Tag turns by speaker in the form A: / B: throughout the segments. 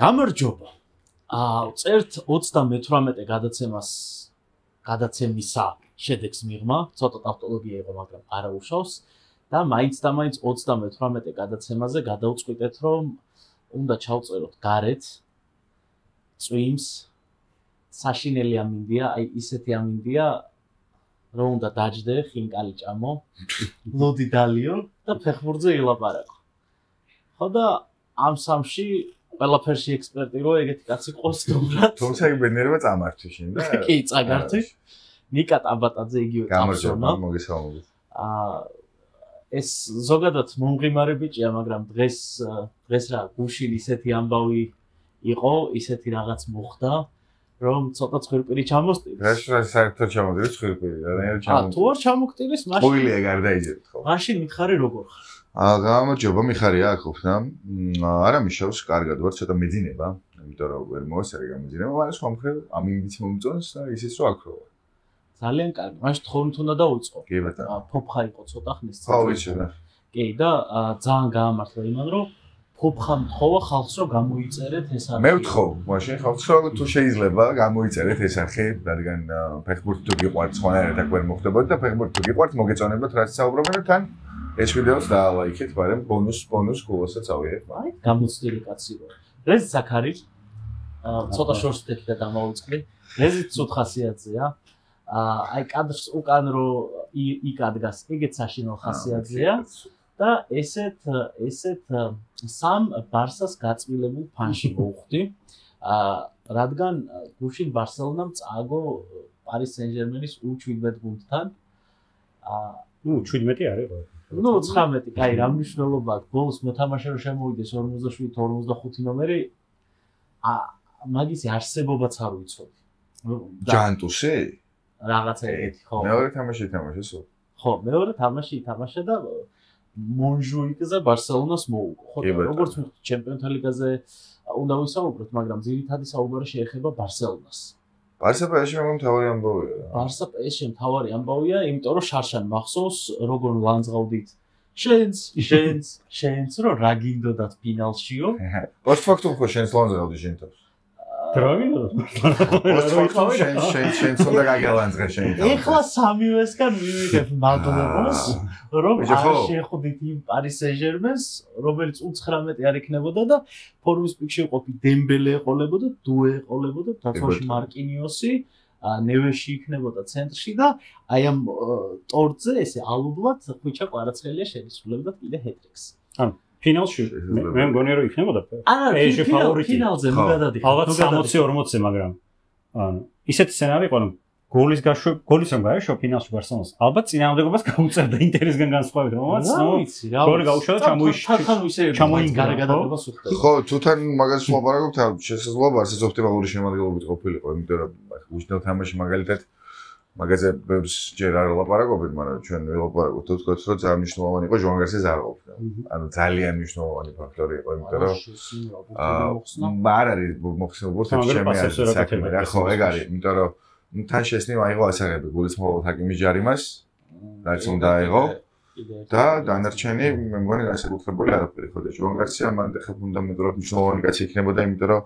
A: გამარჯობა. წერთ 38 გადაცემისა შედეგს მიღმა, ცოტა ტავტოლოგია იყო, მაგრამ არა უშავს და მაინც 38 გადაცემაზე გადავწყვიტეთ, რომ უნდა ჩავწეროთ გარეთ წვიმს, საშინელი ამინდია, აი ისეთი ამინდია, რომ უნდა დაჯდე, ხინკალი ჭამო, ლოდი დალიო და ფეხბურთზე ილაპარაკო. ხო და ამ სამში ყველაფერში ექსპერტი რო ეგეთი კაცი ყავს თუმრად.
B: თუმცა ბედნიერება წამართვი შენ და
A: კი, წაგართვი. ნიკა ტაბატაძე იგივე
B: გამარჯობა, მოგესალმებით.
A: ეს ზოგადად მომღიმარე ბიჭია, მაგრამ დღეს რა გუშინ ისეთი ამბავი იყო, ისეთი რაღაც მოხდა, რომ ცოტა ცხვირპირი ჩამოსტირეს.
B: რა საერთოდ ჩამოდიდეს ცხვირპირი, რანაირად ჩამოდიდეს.
A: თუ არ ჩამოგტირეს, მაშინ
B: ყოილია გარდაიჯერეთ ხო?
A: მაშინ მითხარი როგორ ხარ?
B: გამარჯობა, მიხარია აქ ყოფნა. არა მიშავს, კარგად ვარ, ცოტა მეძინება, იმიტომ რომ ვერ მოასწრე გამეძინება, მაგრამ სხვა მხრივ ამინდიც მომწონს და ისიც რომ აქ რო ვარ.
A: ძალიან კარგი. მაშინ თხოვნით უნდა დავიწყო.
B: კი ბატონო.
A: ფოფხა იყო ცოტა ხნის წინ.
B: ხო, ვიცი რა.
A: კი და ძალიან გაამართლა იმან რომ ფოფხა მთხოვა ხალხს რომ გამოიწერეთ ეს არხი.
B: მე ვთხოვ, მაშინ ხალხს რომ თუ შეიძლება გამოიწერეთ ეს არხი, რადგან ფეხბურთი თუ გიყვართ, სხვანაირად აქ ვერ მოხდებოდა და ფეხბურთი თუ გიყვართ, მოგეწონებათ რაც საუბრობენ და თან ეს ვიდეოს დაალაიქეთ, მაგრამ ბონუს გულასაც ავიღეთ.
A: აი, გამოცდილი კაცი რო. რეზიც აქ არის. ცოტა შორსტეთი და დამოვიწყდი. რეზიც ცუდ ხასიათზეა. აი კადრს უკან რო იკადგას, ეგეც საშინელ ხასიათზეა და ესეთ სამ ბარსას გაწმილებულ ფანში მოვხვდი. რადგან გუშინ ბარსელონამ წააგო პარის სენ-ჟერმენის U17 გუნდთან.
C: 17 არის რა.
A: 19, კაი, რა მნიშვნელობა აქვს? ბოლოს მოთამაშე რომ შემოვიდეს 47-45 ნომერი, მაგისი არსებობაც არ ვიცოდი.
B: ჯანტუსი?
A: რაღაცა ეგეთი, ხო.
B: მეორე თამაში ითამაშეს?
A: ხო, მეორე თამაში ითამაშა და მონჟუიკზე ბარსელონას მოუგო. ხო, როგორც ჩემპიონთა ლიგაზე უნდა ვისაუბროთ, მაგრამ ძირითადი საუბარი შეეხება ბარსელონას.
B: ბარსა PSG მთავარი ამბავია.
A: ბარსა PSG მთავარი ამბავია, იმიტომ რომ შარშან მახსოვს, როგორ ლანძღავდით შენს რომ რა გინდოდათ ფინალშიო.
B: პოსტფაქტუმ ხო შენს ლანძღავდი შენ თავს.
C: დრაგინო.
B: პოსტფაქტუმ შენს უნდა გაგალანძღე შენ.
A: ეხლა სამივესგან მივიღებ მადლობას, რომ არ შეხვდით იმ პარის სენ-ჟერმენს, რომელიც U19 არ იქნებოდა და ფორმის პიკში ყოფი დემბელე ეყოლებოდა, დუე ეყოლებოდა, დაცვაში მარკინიოსი, ნევეში იქნებოდა ცენტრში და აი ამ ტორტზე ესე ალუბლად ხვიჩა კვარაცხელია შეისრულებდა კიდე ჰეტრიკს.
C: ანუ ფინალში მე მგონია რომ იქნებოდა
A: PSG ფავორიტი. ფინალზე ნუ გადადიხარ.
C: ალბათ 60-40, მაგრამ ანუ ისეთი სცენარი იყო, რომ გოლის რომ გაეშვა ფინალში ბარსელონას. ალბათ წინააღმდეგობას გაუწერდა ინტერისგან განსხვავებით, მომაც გოლი გაუშვა და ჩამოინგარა გადაღებას უხდა.
B: ხო, თუთან მაგას ვაპარაკობთ, შესაძლოა ბარსას ოპტიმალური შემადგენლობით ყოფილიყო, იმიტომ რომ უშნელ თამაში მაგალითად მაგაზე ბევრს ჯერ არ ვლაპარაკობთ, მაგრამ ჩვენ ველაპარაკობთ, თუ თქვით, რომ ძალიან მნიშვნელოვანი იყო ჟუან გარსიას არ ყოფნა. ანუ ძალიან მნიშვნელოვანი ფაქტორი იყო, იმიტომ რომ არ არის მოხსენებულ ჩემი საქმე რა, ხო, ეგ არის, იმიტომ რომ თან შესნი აიღო ასაღები გულის მხოლოდ ჰაკიმის ჯარიმას, რაც უნდა აიღო და დანარჩენი მე მგონი განსაკუთრებული არაფერი ხო და ჟუან გარსია მან ხა ფუნდამენტურად მნიშვნელოვანი კაცი იქნებოდა, იმიტომ რომ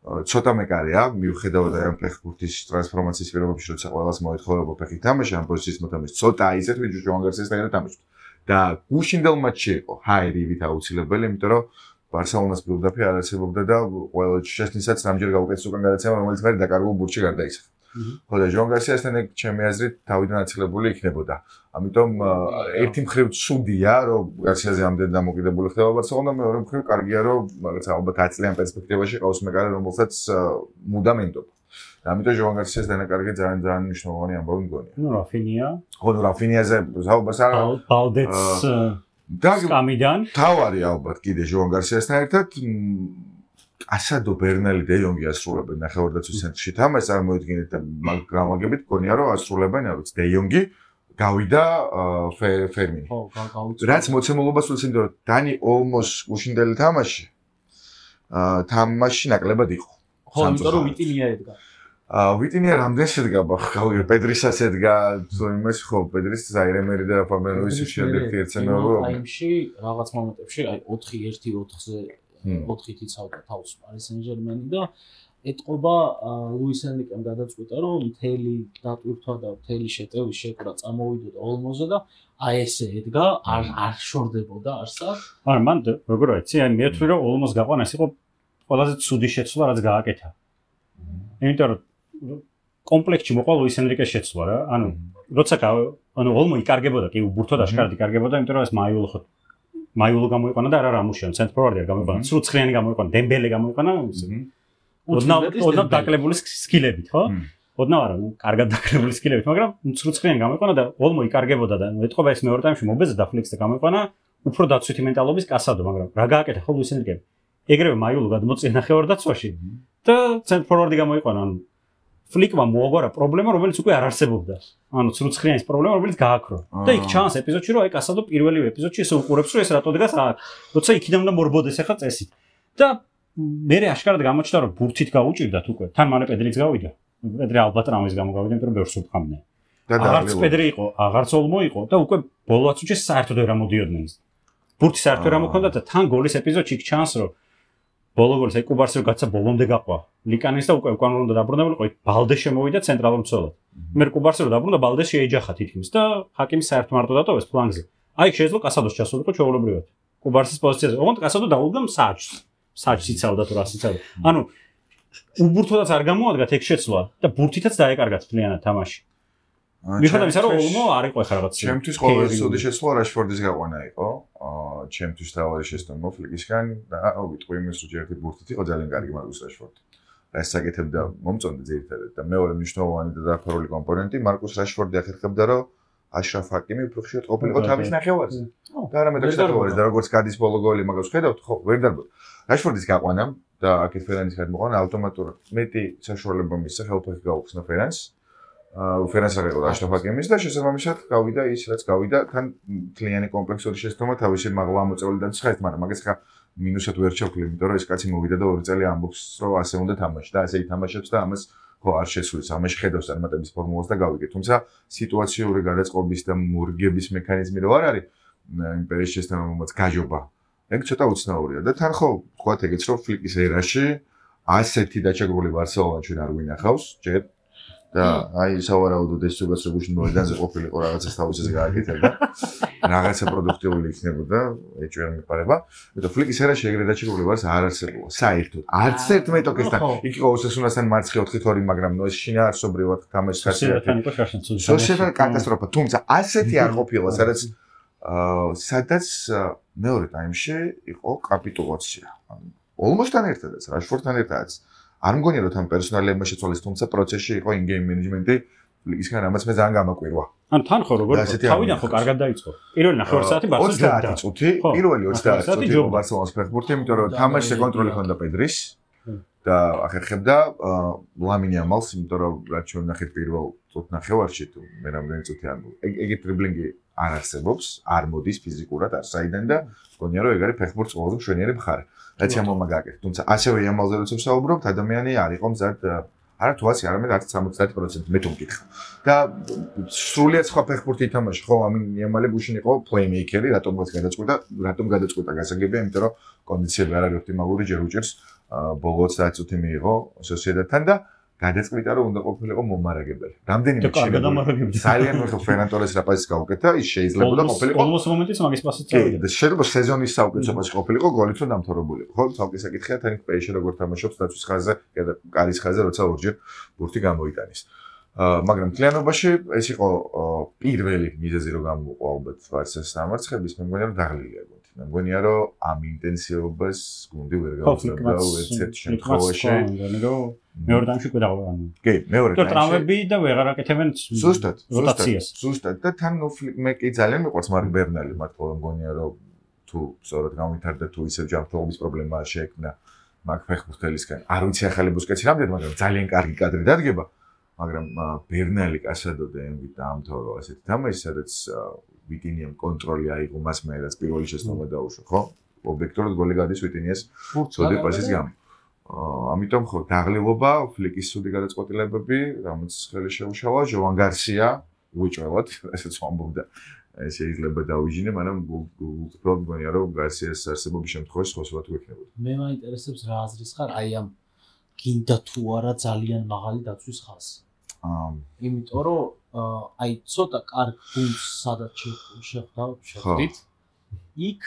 B: ცოტა მეკარია, მიუხედავად ამ ფეხბურთის ტრანსფორმაციის პირობებში, როცა ყველას მოეთხოვება ფეხით თამაში, ამ პოზიციის მოთამაშე ცოტა აიზეთ, ვიდრე ჟუან გარსიასთან ერთად თამაშობდა. და გუშინდელ მატჩში იყო ჰაერივით აუცილებელი, იმიტომ რომ ბარსელონას ბილდაპი არ არსებობდა და ყველა შესნისაც რამდენჯერ გაუკეთეს უკან გადაცემა, რომელიც მე დაკარგულ ბურთში გარდაიცვალა. ხო და ჟუან გარსიასთან ეგ ჩემი აზრით თავიდან აცილებული იქნებოდა. ამიტომ ერთი მხრივ ცუდია, რომ გარსიაზე ამდენ დამოკიდებული ხდება ბარსელონა, მეორე მხრივ კარგია, რომ რაღაც ალბათ 10 წლიან პერსპექტივაში ყავს მეკარე, რომელსაც მუდამ ენდობა. და ამიტომ ჟუან გარსიას დანაკარგი ძალიან მნიშვნელოვანი ამბავი მგონია.
C: ნუ რაფინია.
B: ხო, ნუ რაფინიაზე საუბარს არ
C: ბალდეც სკამიდან.
B: თავარი ალბათ კიდე ჟუან გარსიასთან ერთად ასადო ბერნალი დე იონგი ასრულებენ ნახევარდაცვის ცენტრში თამაშს, წარმოიდგინეთ და გამაგებით მგონია რომ ასრულებენ არც დე იონგი გავიდა ფერმინი.
A: ხო, გავიწევ.
B: რაც მოცემულობას უწევს, იმიტომ რომ დანი ოლმოს უშინდელი თამაში ნაკლებად იყო.
A: ხო, იმიტომ რომ ვიტინია ედგა.
B: ვიტინია რამდენს ედგა ბახალ პედრისაც ედგა იმას ხო პედრის ზაირემერი და ფაბენოვის შემდეგ ერთსენაო
A: აიმში რაღაც მომენტებში აი 4-1-4-ზე 4-ით იცავდა თავს Paris Saint-Germain და ეტყობა ლუის ენრიკემ გადაწყვიტა რომ მთელი დატვირთვა და მთელი შეტევის შეკრა წამოვიდოდა ოლმოზე და აი ესე ედგა არ შორდებოდა არსად.
C: არა მან როგორ ვიცი აი მე ვთვლი რომ ოლმოს გაყვანა ეს იყო ყველაზე ცუდი შეცვლა რაც გააკეთა. იმიტომ რომ კომპლექტში მოყვა ლუის ენრიკეს შეცვლა რა. როცა ოლმო იკარგებოდა კი უბურთოდ აშკარად იკარგებოდა იმიტომ რომ ეს მაიულო გამოიყანა და არა რამუშიან ცენტრ ფორვარდი არ გამოიყანა. სრულცხრიანი გამოიყანა, დემბელე გამოიყანა. ოდნავ დაკლებული სკილებით, ხო? ოდნავ არა, კარგად დაკლებული სკილებით, მაგრამ სრულცხრიანი გამოიყანა და ოლმო იკარგებოდა და ეთყობა ეს მეორე ტაიმში მობეზდა ფლიქსზე გამოიყანა უფრო დაცვითი მენტალობის კასადო, მაგრამ რა გააკეთა ხო ლუის ენრიკემ? ეგრევე მაიულო გადმოწია ნახევარ-დაცვაში და ცენტრ ფორვარდი გამოიყანა. ფლიკმა მოაგვარა პრობლემა, რომელიც უკვე არ არსებობდა. სრულცხრიანის პრობლემა, რომელიც გააქრო. და იქ ჩანს ეპიზოდში, რომ აი კასადო პირველივე ეპიზოდში ესე უყურებს, რომ ეს რატო დგას აქ. როცა იქიდან უნდა მორბოდეს ახლა წესით. და მე აშკარად გამოჩნდა, რომ ბურთით გაუჭირდათ უკვე. თან მალე პედრიც გავიდა. პედრი ალბათ რამის გამო გავიდა, იმიტომ რომ ბევრს უთხრამდნენ. აღარც პედრი იყო, აღარც ოლმო იყო და უკვე ბოლო აცუჩე საერთოდ ვერ ამოდიოდნენ. ბურთი საერთოდ ვერ ამოქონდა და თან გოლის ეპიზოდში იქ ჩანს, რომ ბოლო გოლის აი კუბარსი რომ გაცა ბოლომდე გაყვა. ლიკანის და უკვე უკან უნდა დაბრუნებულიყო, ბალდე შემოვიდა ცენტრალურ მცველად. მე კუბარსი რომ დაბრუნდა ბალდე შეეჯახა თითქმის და ჰაკიმი საერთოდ მარტო დატოვეს ფლანგზე. აი შეიძლება კასადოს ჩასულიყო ჩვეულებრივად. კუბარსის პოზიციაზე. ოღონდ კასადო დაუდგა საჭს. საჭს იცავდა თუ რას იცავდა. უბურთოდაც არ გამოადგა ეგ შეცვლა და ბურთითაც დაეკარგა თლიანად თამაში. მიხედავ ისა რომ ოლმო არ იყო ხა რაღაც.
B: ჩემთვის ყველაზე ცუდი შეცვლა რაშფორდის გაყვანა იყო. ჩემთვის თავარი შეცდომა ფლიკისგან და ვიტყვი იმის რომ ერთი ბურთით იყო ძალიან კარგი მარკუს რაშფორდი. ეს საკეთებდა მომწონდა ძირითადად და მეორე მნიშვნელოვანი და დაფარული კომპონენტი მარკუს რაშფორდი ახერხებდა რომ აშრაფ ჰაკიმი უფრო ხშირად ყოფილიყო თავის ნახევარზე. და არა მეტად ნახევარზე და როგორც გადის ბოლო გოლი მაგას ხედავთ ხო ვერ დარბოთ. რაშფორდის გაყვანა და აქეთ ფერანის გადმოყვანა ავტომატურად მეტი საშუალება მისცა ხელფეხი გაუხსნა ფერანს. ფერანს აღიყო აშრაფ ჰაკიმის და შესაბამისად გავიდა ის რაც გავიდა თან თლიანი კომპლექსური შეცდომა თავისი მაღლა მოწეული დაცხაეთ, მაგრამ მაგას ხა მინუსად ვერ ჩავქლი, იმიტომ რომ ეს კაცი მოვიდა და 2 წელი ამბობს რომ ასე უნდა თამაში და ასე ითამაშებს და ამას ხო არ შესulis, ამაში ხედავს წარმატების ფორმულას და გავიგე. თუმცა სიტუაციური გადაწყობის და მურგების მექანიზმი რო არ არის იმპერიის შესაბამისად გაჯობა. ეგ ცოტა უცნაურია და თან ხო თქვათ ეგეც რომ ფლიკის ერაში ასეთი დაჩაგრული ბარსელონა ჩვენ არ ვინახავს ჯერ და აი სავარაუდოდ ეს ცოტა სრებუშინ მოედანზე ყოფილიყო რაღაცას თავისაზე გააკეთებდა რაღაცა პროდუქტიული იქნებოდა ეჭვ ვერ მიყარება და ფლიკის ერაში ეგრე დაჩაგრული ბარს არ არსებულა საერთოდ არც ერთ მეტოქესთან იქ იყო ოსასუნასთან მარცხი 4-2 მაგრამ ნუ ეს შინაარსობრივად თამაშს ხასიათი სოციალურ კატასტროფა თუმცა ასეთი არ ყოფილა სადაც მეორე ტაიმში იყო კაპიტულაცია ოლმოსთან ერთადაც რაშფორდთან ერთადაც არ მგონია რომ თან პერსონალებმა შეცვალეს თუმცა პროცესში იყო in-game management-ი ლიგისგან რამაც მე ძალიან გამაკვირვა
C: თან ხო როგორ თავიდან ხო კარგად დაიწყო პირველი ნახევარ საათი ბარსელონა
B: 30 წუთი პირველი 30 წუთი იყო ბარსელონას ფეხბურთი იმიტომ რომ თამაშზე კონტროლი ჰქონდა პედრის და ახერხებდა ლამინი ამალს იმიტომ რომ რაც ჩვენ ნახეთ პირველ წუთ ნახევარში თუ მე რამდენი წუთი არ ეგეთ დრიბლინგი არ არსებობს არ მოდის ფიზიკურად არ საიდან და მგონია რომ ეგ არის ფეხბურთის ყველაზე მშვენიერი მხარე რაც ამალმა გააკეთა თუმცა ასევე ამალზე როცა ვსაუბრობთ ადამიანი არ იყო მზად არა თუ ასე არამედ 70% მე თუ მკითხა და სრულიად სხვა ფეხბურთი ითამაშა ხო ლამინი ამალი გუშინ იყო პლეიმეიკერი რატომ გადაწყვიტა გასაგებია იმიტომ რომ კონდიციები არ არის ოპტიმალური ჯერ უჭერს ბოლო 30 წუთი მიიღო სოსიედადთან და გადაწყვიტა რომ უნდა ყოფილიყო მომარაგებელი. რამდენიმე
C: შემდგომი
B: ძალიან ხო ფერნან ტორეს რა პასის გავუკეთა, ის შეიძლება ყოფილიყო.
C: ბოლოს მომენტიც მაგის პასიც წავიდა.
B: და შეიძლება სეზონის საუკეთესო პასი ყოფილიყო, გოლით რომ დამთავრებულიყო. ხო, თავკე საკითხია თან პეიში როგორ თამაშობს დაცვის ხაზზე, და კარის ხაზზე, როცა ორჯერ ბურთი გამოიტანის. მაგრამ მთლიანობაში ეს იყო პირველი მიზეზი რომ გამოყვა ალბათ ვარსას დამარცხების, მე მგონია რომ დაღლილია გონი. მე მგონია რომ ამ ინტენსივობას გუნდი ვერ გავუძლებდა ერთ შემთხვევაში. მეორე ტაიმში უკვე დაგვაყენე. კი, მეორე ტაიმში. ტრამვები და ვეღარ აკეთებენ როტაციას. ზუსტად და თან მე კი ძალიან მიყვარს მარკ ბერნალი მართლა მგონია რომ თუ სწორად გამვითარდა თუ ისევ ჯანმრთელობის პრობლემა შეექმნა მაგ ფეხბურთელისგან. არ ვიცი ახალი ბუსკეტსი რამდენი, მაგრამ ძალიან კარგი კადრი დადგება. მაგრამ ბერნალი კასადო და ემბი დაამთავრა ასეთი თამაში, სადაც ვიტინიამ კონტროლი აიღო მას მეერაც პირველი შეცდომა დაუშვა, ხო? ობიექტურად გოლი გადის ვიტინიას ცუდი პასის გამო. ამიტომ ხო დაღლილობა, ფლიკის სუდი გადაწყვეტილებები, რომელიც ხელი შეუშალა, ჟოვან გარსია უჭველად, ესეც ვამბობდა შეიძლება დავიჯინე, მაგრამ უბრალოდ მგონია რომ გარსიას არსებობის შემთხვევაში ხოსურად გვექნებოდა.
A: მე მაინტერესებს რა აზრის ხარ აი ამ გინდა თუ არა ძალიან მაღალი დაცვის ხაზი. იმიტომ რომ აი ცოტა კარგ გუნდს სადაც შეხვდით იქ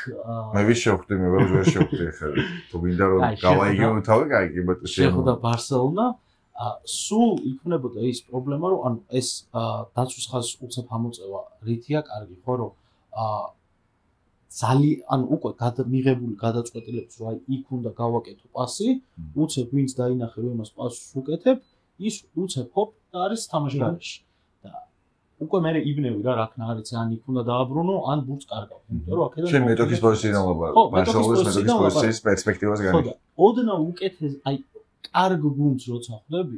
B: მე ვის შევხვდი მე ვერ შევხვდი ხა თუ გინდა რომ გავაიგეო თავი კაი კი ბატონო
A: შეხვდა ბარსელონა სულ იქნებოდა ის პრობლემა რომ ანუ ეს დაცვის ხაზის უცებ ამოწევა რითია კარგი ხო რომ ძალიან ანუ უკვე მიღებული გადაწყვეტილების რომ აი იქ უნდა გავაკეთო პასი უცებ ვინც დაინახე რომ იმას პასს უკეთებ ის უცებ ჰოპ და არის თამაშგარში და უკვე მე იბნევი რა რაკნა არის ან იქ უნდა დააბრუნო ან ბურთს კარგავ იმიტომ რომ აქედან
B: შენ მეტოქის პოზიციიდან ვაბარებ ბარსელონის მეტოქის პოზიციის პერსპექტივას
A: ხო და ოდნა უკეთეს აი კარგ გუნდს როცა ხვდები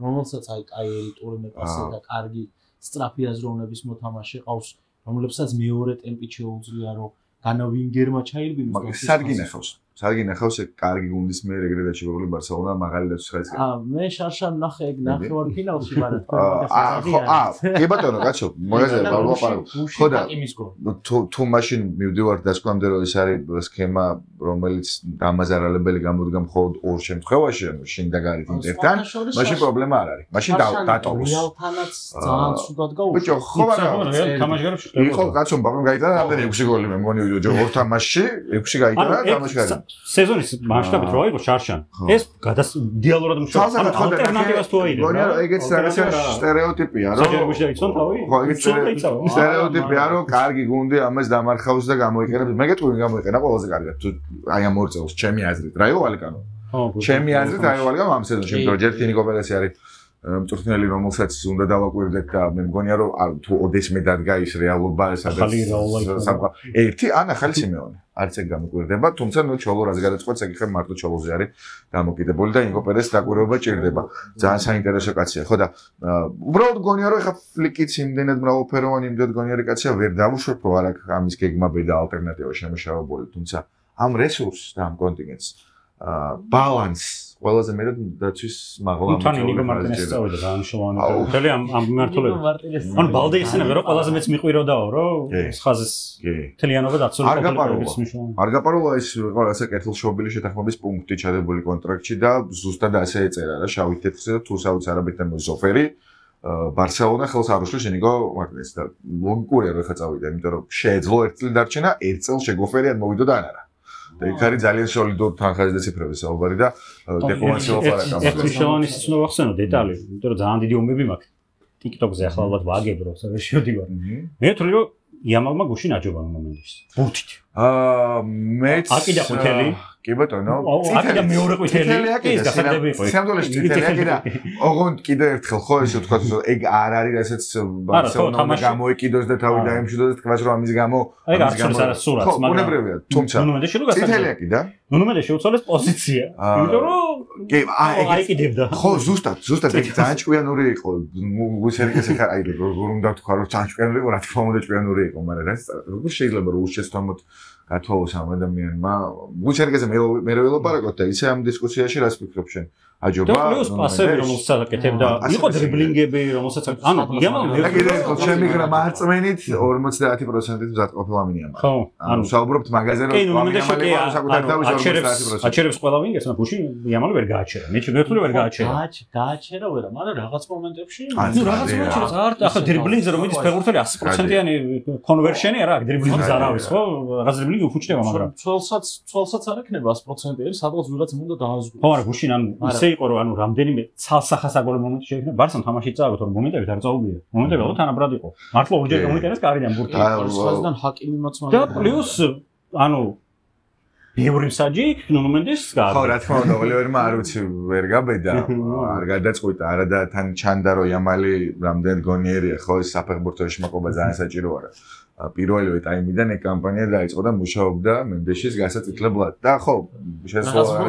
A: რომელსაც აი კაი ელიტური პასი და კარგი სწრაფი აზროვნების მოთამაშე ყავს რომლებსაც მეორე ტემპით შეუძლია რომ განავინგერმა ჩაირბინოს
B: მაგას სარგი ნახავს კარგი გუნდის მე ეგრედად შეგვიძლია ბარსელონა მაღალი დაცვის ხაზი
A: მე შარშან ნახე ეგ ნახევარ ფინალში მაგრამ
B: კი ბატონო კაცო მოიაზრე ვალაპარაკო ხო და თუ მაშინ მივდივარ დასკვნამდე რომ ეს არის სქემა რომელიც დამაზარალებელი გამოდგა მხოლოდ ორ შემთხვევაში ანუ შინ და გარეთ ინტერთან მაშინ პრობლემა არ არის მაშინ დატოვოს
A: რეალთანაც ძალიან ცუდად გაუშვი
B: ბიჭო ხო მაგრამ
C: თამაშგარებში
B: იყო კაცო ბაბამ გაიტანა რამდენი 6 გოლი მე მგონი ორ თამაშში 6 გაიტანა თამაშგარი
C: სეზონის მასშტაბით რო აიღო შარშან ეს დიალოგურად მუშაობს ალტერნატივას თუ აიღო
B: გონია რომ ეგეც რაღაცა სტერეოტიპია რომ
C: საჯარიმში დაიცვან თავი
B: ხო ეგეც სტერეოტიპია რომ კარგი გუნდი ამას დამარხავს და გამოიყენებს მე გეტყვი გამოიყენა ყველაზე კარგად თუ აი ამ ორ წელს ჩემი აზრით რაიო ვალიკანო ჩემი აზრით რაიო ვალიკანო ამ სეზონში პროჯექტი ნიკოპელესი არის მწვრთნელი რომელსაც უნდა დავაკვირდეთ და მე მგონია რომ თუ ოდესმე დადგა ის რეალობა სადაც ერთი ან ახალი სიმეონე არც ეგ გამოკვირდება თუმცა ნუ ჩოლო რაც გადაწყვეტს ეგ ხე მარტო ჩოლოზე არის დამოკიდებული და ნიკოპელეს დაკვირვება ჭირდება ძალიან საინტერესო კაცია ხო და უბრალოდ მგონია რომ ხა ფლიკიც იმდენად მრავალფეროვანი იმდენად გონიერი კაცია ვერ დავუშვებ რომ არ აქვს ამის გეგმა და ალტერნატივა შემოშავებული თუმცა ამ რესურსს და ამ კონტინენტს ბალანს ყველაზე მეტად დაცვის მაღლა
C: თან ნიკო მარტინესი წავიდა დანიშნულოვანი მთელი ამ მიმართულებით ან ბალდე ისინები რომ ყველაზე მეც მიყვიროდაო რომ ხაზის თლიანობა დაცული
B: არ გაპაროლა ის რაღაცა კეთილშობილი შეთანხმების პუნქტი ჩადებული კონტრაქტში და ზუსტად ასე ეწერა რა შავით თეთრზე და თუ საუდის არაბეთთან მოზოფერი ბარსელონა ხელს არ უშლის ნიკო მარტინესს და ლოგიკურია რომ ხა წავიდა იმიტომ რომ შეეძლო ერთ წელი დარჩენა ერთ წელს შეგოფერი არ მოვიდო და არა და იქ არის ძალიან სოლიდური თანხაზი და ციფრების საუბარი და დეპლომატიო ლაპარაკი.
C: ეს მნიშვნელოვანი სიცნო ვახსენო დეტალი, იმიტომ რომ ძალიან დიდი ომები მაქვს. TikTok-ზე ახლა ალბათ ვაგებრო, სადაც შევდივარ. მე ვთვლი რომ იამალმა გუშინ აჯობა მომენტის. ბურთით.
B: მეც
C: აკიდა ყვითელი.
B: კი ბატონო.
C: აკიდა მეორე ყვითელი. ის გახადები იყო.
B: სამდოლეში წითელი აკიდა. ოღონდ კიდე ერთხელ ხო ესე ვთქვა რომ ეგ არ არის რასაც ბარსელონა გამოიკიდოს და თავი დაემშვიდოს და თქვას რომ ამის გამო
C: ამის გამო სურათს
B: მაგრამ უნებრივია თუმცა წითელი აკიდა.
C: ნუნუმენდე შეუცვალეს პოზიცია. იმიტომ რომ
B: კი
C: აი კიდევდა.
B: ხო ზუსტად ეგ ძალიან ჭკვიანური იყო. გუსერკეს ხარ აი როგორ უნდა თქვა რომ ძალიან ჭკვიანური იყო რა თქმა უნდა ჭკვიანური იყო მაგრამ როგორ შეიძლება რომ უშეცდომოდ გათვალოს ამ ადამიანმა გუსერკეზე მე რო ველაპარაკოთ და ისე ამ დისკუსიაში რას ფიქრობ შენ აჯობა
C: და პლუს პასები რომელსაც აკეთებდა იყო დრიბლინგები რომელსაც ანუ იამალ
B: ჩემი გრა მარწმენით 50%-ით მზად ყოფილა მინიამ ხო ანუ საუბრობთ მაგაზე რომ იამალი საკუთარ თავის 50%.
C: აჩერებს ყველა ვინგერს მაგრამ გუშინ იამალი ვერ გააჩერა მე ჩემი ვერ გააჩერა
A: გააჩერა ვერა მაგრამ რაღაც მომენტებში
C: ნუ რაღაც მომენტებში არ ახლა დრიბლინგზე რომ მიდის ფეხბურთელი 100%-იანი კონვერშენი არა დრიბლინგზე არ არის ხო რაღაც დრიბლინგი უხუჭდება მაგრამ
A: ცოლსაც არ ექნება 100%-იანი სადღაც ვიღაც უნდა დააზღვიოს
C: ხო არა გუშინ ანუ ისე იყო რომ ანუ რამდენიმე ცალსახასაგოლე მომენტი შეიქმნა ბარსამ თამაში წააგოთ რომ მომენტებით არ წაუგია მომენტები ალბათ თანაბრად იყო მართლა ორჯერ გამოიყენეს კარიდან ბურთი
A: ხაზიდან ჰაკიმი მოწმდა
C: და პლუს ანუ ბევრი მსაჯი ნუმენდეს გაა
B: ხო რა თქმა უნდა ოლივერმა არ უცი ვერ გაბედა არ გადაწყვიტა არა და თან ჩანდა რომ იამალი რამდენად გონიერია ხო ეს საფეხბურთო შმაკობა ძალიან საჭირო არა პირველივე ტაიმიდან ეგ კამპანია დაიწყო და მუშაობდა მენდეშის გასაწითლებლად და ხო შესაძლოა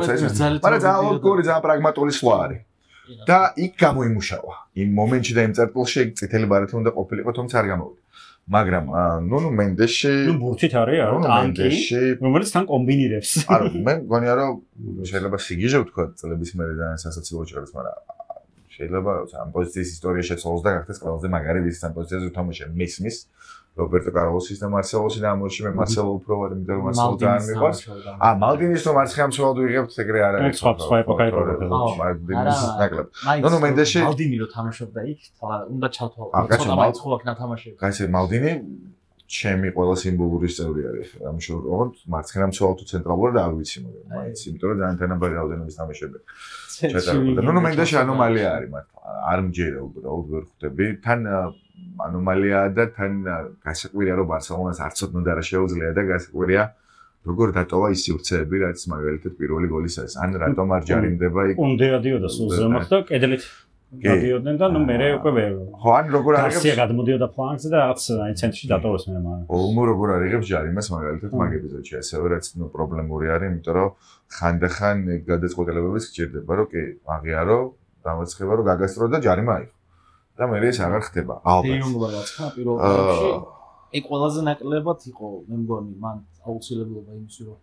B: მაგრამ ძალიან ლოგიკური ძალიან პრაგმატული სვლა არის და იქ გამოიმუშავა იმ მომენტში და იმ წერტილში ეგ წითელი ბარათი უნდა ყოფილიყო თუმცა არ გამოვიდა მაგრამ ნუ მენდეში
C: ნუ ბურთით არის არა ტანკი რომელიც თან კომბინირებს
B: არა მე მგონია რომ შეიძლება სიგიჟე ვთქვა წლების მერე ძალიან სასაცილო ჭერს მაგრამ შეიძლება ამ პოზიციის ისტორიაში ცოლს და გახდეს ყველაზე მაგარი ვის ამ პოზიციაზე უთამაშე მესმის რობერტო კარლოსის და მარსელოსი და ამორში მე მარსელო უფრო ვარ, იმიტომ რომ მარსელო ძალიან მიყვარს. მალდინის რომ მარცხენა მცველად ვიღებთ, ეგრე არ არის.
C: სხვა ეპოქა იყო.
B: მალდინის ნაკლებ. ნუ მენდეში
A: მალდინი რო თამაშობდა იქ, უნდა ჩავთვალო. ცოტა მაინც ხო აქ ნათამაშები.
B: კაი, მალდინი ჩემი ყველა სიმბოლური წევრი არის. ამშოროთ მარცხენა მცველად თუ ცენტრალურად არ ვიცი, მაგრამ მაინც, იმიტომ რომ ძალიან თანაბარი რაოდენობის თამაშები. ნუ მენდეში ანომალია არის მართლა. არ მჯერა უბრალოდ ვერ ხვდები. თან ანომალიაა და თან გასაკვირია რომ ბარსელონას არც ოდნავ არ შეუძლია და გასაკვირია როგორ დატოვა ის სივრცეები რაც მაგალითად პირველი გოლის არის ან რატომ არ ჯარიმდება იქ
C: უნდა დადიოდა სულ ზემოთ და კედლით გადიოდნენ და ნუ მე უკვე
B: ხო ან როგორ არიღებს
C: გასია გადმოდიოდა ფლანგზე და რაღაც აი ცენტრში დატოვეს მე მაგრამ
B: ოლმო როგორ არიღებს ჯარიმას მაგალითად მაგ ეპიზოდში ასევე რაც ნუ პრობლემური არის იმიტომ რომ ხანდახან გადაწყვეტილებების გჭირდება რომ კი აღიარო დამარცხება რომ გაგასწრო და ჯარიმა აიღო და მე ეს აღარ ხდება ალბათ.
A: დეიუნგმა რაცა პირველ რიგში ეგ ყველაზე ნაკლებად იყო მე მგონი მან აუცილებლობა იმისი რომ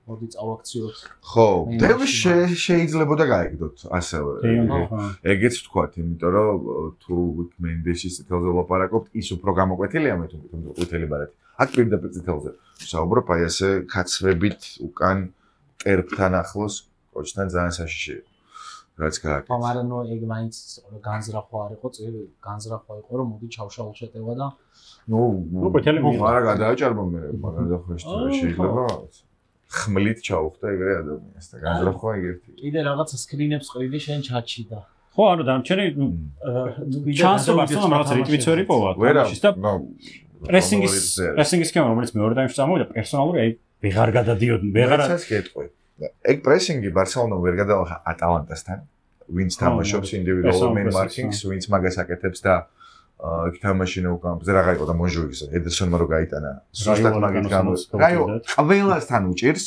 A: მოდი წავაქციოთ.
B: ხო, დევი შეიძლებოდა გაიგდოთ ასევე. ეგეც ვთქვათ, იმიტომ რომ თუ მენდეშის წითელზე ვლაპარაკობთ, ის უფრო გამოკვეთილია მე თუ მითხრა ყვითელი ბარათი. აქ პირდაპირ წითელზე. საუბრობ აი ასე კაცვებით უკან ტერფთან ახლოს კოჩთან ძალიან საშიშია. რაც გააკეთა.
A: მაგრამ ნუ ეგ მაინც განზრახვა არ იყო, განზრახვა იყო რომ მოდი ჩავშალო შეტევა და
B: ნუ
C: ყვითელი
B: არა გადააჭარბა მე მაგრამ შეიძლება ხმლით ჩავხდა ეგრე ადამიანს და განზრახვა ეგერთი.
A: კიდე რაღაცა სკრინებს ყრიდი შენ ჩატში და
C: ხო ანუ დამჩენი ჩანსი მარსელამ რაღაც რიტმიც ვერ იპოვა თამაშის და პრესინგის სქემა რომელიც მეორე ტაიმში წამოვიდა პერსონალური აი ვეღარ გადადიოდნენ ვეღარ
B: ეს გეტყვი ეგ პრესინგი ბარსელონა ვერ გადაახა ატალანტასთან ვინც თამაშობს ინდივიდუალურ მენ მარკინგს ვინც მაგას აკეთებს და იქ თამაშინა უკან ზრაღა იყო და მონჟუიკს ედესონმა რო გაიტანა ზუსტად მაგით გამოც გაიო ყველასთან უჭირს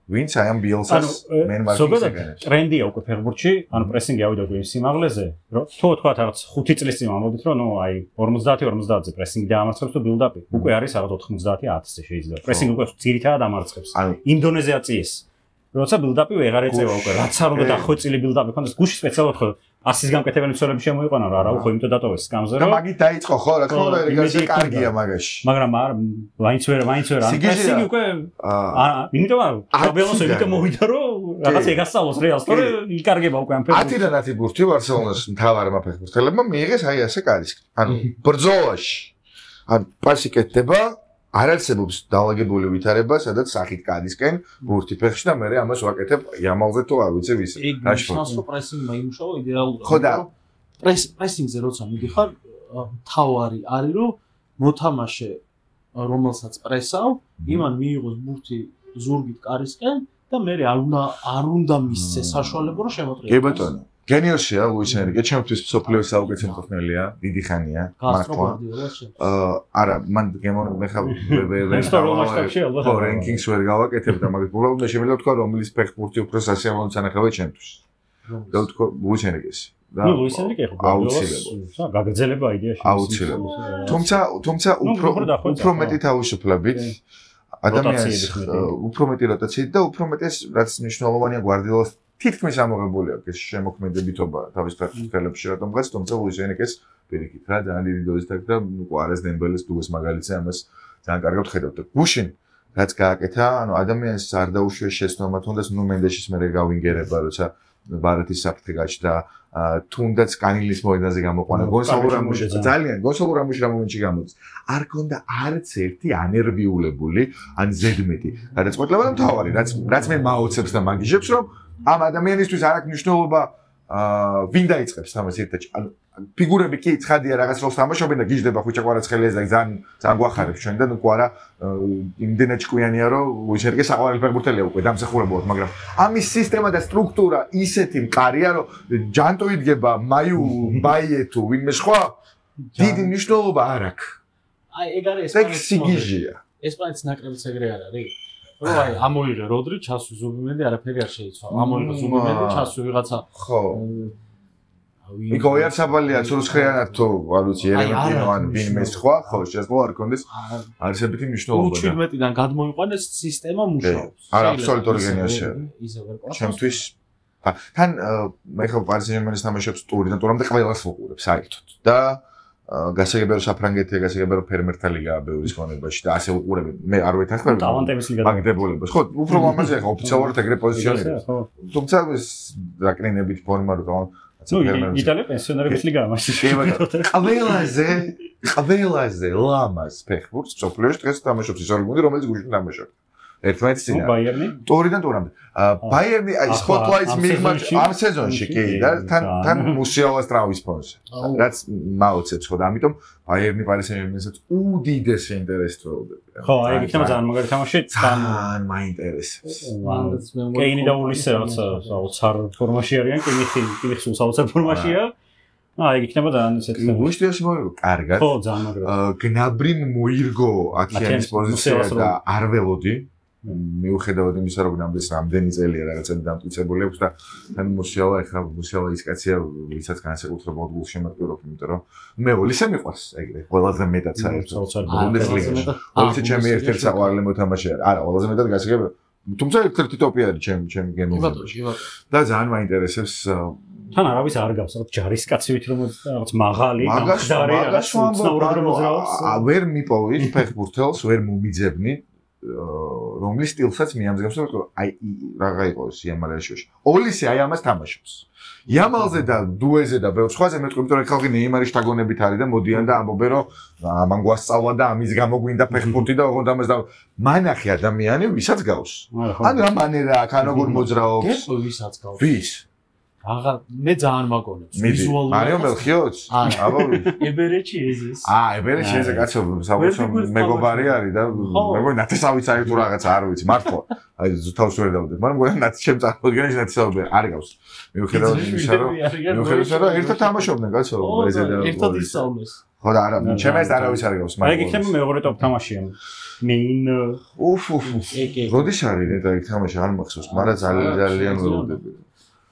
B: ვინც აი ამ ბიელსას მენ მარკინგს ეკენებს
C: ტრენდია უკვე ფეხბურთში ანუ პრესინგი ავიდა უკვე სიმაღლეზე რომ თუ თქვა რაღაც 5 წლის წინ ამოდით რომ ნუ აი 50-50-ზე პრესინგი დაამარცხებს თუ ბილდაპი უკვე არის რაღაც 90-10-ზე შეიძლება პრესინგი უკვე ძირითადად ამარცხებს ინდონეზიაწიეს როცა ბილდაპი ვეღარ ეწევა უკვე რაც არ უნდა დახვეწილი ბილდაპი ქონდეს გუში სპეციალურად ხო ასის გამკეთებელი მცველები შემოიყვანა რა ხო იმიტომ დატოვეს სკამზე რომ
B: და მაგით დაიწყო ხო რა თქმა უნდა ეგრე კარგია მაგაში
C: მაგრამ არ მაინც ვერ პრესინგი უკვე იმიტომ არ აბელოსო იმიტომ მოვიდა რომ რაღაც ეგასწავლოს რეალს თორე იკარგება უკვე ამ
B: ფეხბურთში 10-10 ბურთი ბარსელონას მთავარმა ფეხბურთელებმა მიიღეს აი ასე კარისკი ანუ ბრძოლაში ან პასი კეთდება არ არსებობს დაალაგებული ვითარება, სადაც სახით კარისკენ ბურთი ფეხში და მე ამას ვაკეთებ იამალზე თუ არ ვიცი ვის.
A: რაშფორს პრესინგმა იმუშავა იდეალურად. ხო და პრესინგზე როცა მიდიხარ, თავარი არის რომ მოთამაშე რომელსაც პრესავ, იმან მიიღოს ბურთი ზურგით კარისკენ და მე არ უნდა მისცეს საშუალება რომ შემოტრიალოს.
B: კი ბატონო. გენიოსია ლუის ენრიკე, ჩემთვის მსოფლიოს საუკეთესო მწვრთნელია, დიდი ხანია, მართლა. არა, მან გემონ მე ხა ხო რენკინგს ვერ გავაკეთებ და მაგით უბრალოდ მე შემიძლია ვთქვა რომლის ფეხბურთი უფრო სასიამოვნო სანახავია ჩემთვის. და ვთქვა ლუის ენრიკეს.
C: ნუ ლუის ენრიკე ხო აუცილებლად. გაგრძელება იდეაში.
B: აუცილებლად. თუმცა უფრო მეტი თავისუფლებით ადამიანს უფრო მეტი როტაციით და უფრო მეტი რაც მნიშვნელოვანია გვარდიოლას თითქმის ამოღებული აქვს ეს შემოქმედებითობა თავის ფეხბურთელებში რატომღაც თუმცა ლუის ენრიკეს პირიქით რა ძალიან დიდი დოზით აქვს და ყვარეს დემბელეს დუეს მაგალითზე ამას ძალიან კარგად ხედავთ და გუშინ რაც გააკეთა ანუ ადამიანს არ დაუშვეს შეცდომა თუნდაც ნუ მენდეშის მერე გავინგერება როცა ბარათის საფრთხე გაჩნდა თუნდაც კანილის მოედანზე გამოყვანა გონსალო რამოსი ძალიან გონსალო რამოსი რა მომენტში გამოდის არ ქონდა არც ერთი ანერვიულებული ან ზედმეტი გადაწყვეტილება და მთავარი რაც მე მაოცებს და მაგიჟებს რომ ამ ადამიანისთვის არ აქვს მნიშვნელობა ვინ დაიწყებს თამაშს ერთად ანუ ფიგურები კი ცხადია რაღაც როლს თამაშობენ და გიждდება ხუჭა კვარაცხელიას და ძალიან გვახარებს ჩვენ და ნუ კვარა იმდენად ჭკვიანია რომ უჩერგე საყვარელი ფეხბურთელია უკვე დამსახურებულად მაგრამ ამის სისტემა და სტრუქტურა ისეთი მყარია რომ ჯანტო იდგება მაიუ ბაიე თუ ვინმე სხვა დიდი მნიშვნელობა არ აქვს
A: აი ეგ არის ესპანეთის ნაკრებიც ეგრე არ არის რო აი ამოიღე როდრი ჩასვი ზუბიმენდი არაფერი არ შეიცვალა ამოიღე ზუბიმენდი ჩასვი ვიღაცა
B: ხო იქ ოიარსაბალია ცურცხრიანად თუ არ ვიცი ერევანტინო ან ვინმე სხვა ხო შესაძლოა არ კონდეს არისებითი მნიშვნელობა და
A: 17-დან გადმოიყვანეს სისტემა მუშაობს
B: არა აბსოლუტური გენიოსია ჩემთვის თან მე ხო პარი სენ-ჟერმენის თამაშობს ტური და ტურამდე ყველას ვუყურებ საერთოდ და გასაგებია საფრანგეთი, გასაგებია ფერმერთა ლიგაა ბევრის ხონებაში და ასე უყურებენ. მე არ ვეთანხმები.
C: ტალანტების ლიგა.
B: მაგდებულებას. ხო, უფრო ამაზე ახლა ოფიციალურად ეგრე პოზიციონირებს. თუმცა ეს დაკნინებით ფორმა რო
C: იტალია პენსიონერების ლიგაა მაშინ.
B: ყველაზე ლამაზ ფეხბურთს სოფლიოში დღეს თამაშობს ის ორგანიზაცია, რომელიც გუშინ თამაშობს. ერთმანეთის წინააღმდეგ.
C: ბაიერნი?
B: ტორიდან ტორამდე. ბაიერნი აი სპოტლაიტს მიიღმა ამ სეზონში კი და თან მუსიალას ტრავის ფონზე. რაც მაოცებს ხო და ამიტომ ბაიერნი პარი სენ-ჟერმენსაც უდიდესი ინტერესი თხოვდება.
C: ხო, აი იქნება ძალიან მაგარი თამაში,
B: ძალიან მაინტერესებს.
C: კეინი და ულისე რაცა საოცარ ფორმაში არიან, კინიხი საოცარ ფორმაშია. აი იქნება ძალიან ესეთი.
B: უშტიოში მოიგო, კარგად.
C: ხო, ძალიან მაგრად.
B: გნაბრი მოირგო 10-იანის პოზიციაში და არ ველოდი. მიუხედავად იმისა, რომ გნაბრის რამდენი წელია რაღაცები დამტკიცებული აქვს და თან მუსიალა ეხლა მუსიალა ის კაცია, ვისაც განსაკუთრებულად გულშემატკივრობ, იმიტომ რომ მე ოლისე მიყვარს ეგრე. ყველაზე მეტად საერთოდ. ბუნდესლიგაში. ოლისე ჩემი ერთ-ერთი საყვარელი მოთამაშე არის. არა, ყველაზე მეტად გასაგებია. თუმცა ერთ-ერთი ტოპი არის ჩემ გემოში. და ძალიან მაინტერესებს
C: თან არავის არ გავს, რაღაც ჯარისკაცივით რომ რაღაც მაღალი, გამხდარი, რაღაც უცნაურად რომ მოძრაობს.
B: ვერ მიპოვით ფეხბურთელს, ვერ მომიძებნი, რომლის სტილსაც მიამძგებს, რომ აი რაღა იყოს იამალეშოში. ოლისი აი ამას თამაშობს. იამალზე და დუეზე და ბევრ სხვაზე მეტყვი, იმიტომ რომ ხალხი ნეიმარის შთაგონებით არის და მოდიან და ამბობენ, რომ ამან გვასწავლა და ამის გამო გვინდა ფეხბურთი და ოღონდ ამას და მანახი ადამიანი ვისაც გავს. ანუ რა მანერა აქვს, ან როგორ მოძრაობს.
A: გეტყვი ვისაც გავს.
B: ვის?
A: აღა მე ძალიან მაგონებს
B: ვიზუალურად მარიო მელხიოც აბა
A: ებერეჩი ეზეს
B: ებერეჩი ეზე კაცო საბუთო მეგობარი არის და მეგონი ნათესავიც არის თუ რაღაც არ ვიცი მართლა აი თავს ვერ დავდებ მაგრამ მგონი ნათეს ჩემ წარმოდგენაში ნათესავები არ გავს მიუხედავად იმისა რომ ერთად თამაშობდნენ კაცო ეზე და
A: ერთად ისწავლეს
B: ხო და არა ჩემს არავის არ გავს
C: მაგრამ აი იქნება მეორე ტოპ თამაშია მეინ
B: როდის არის და იქ თამაში არ მახსოვს მაგრამ ძალიან ველოდები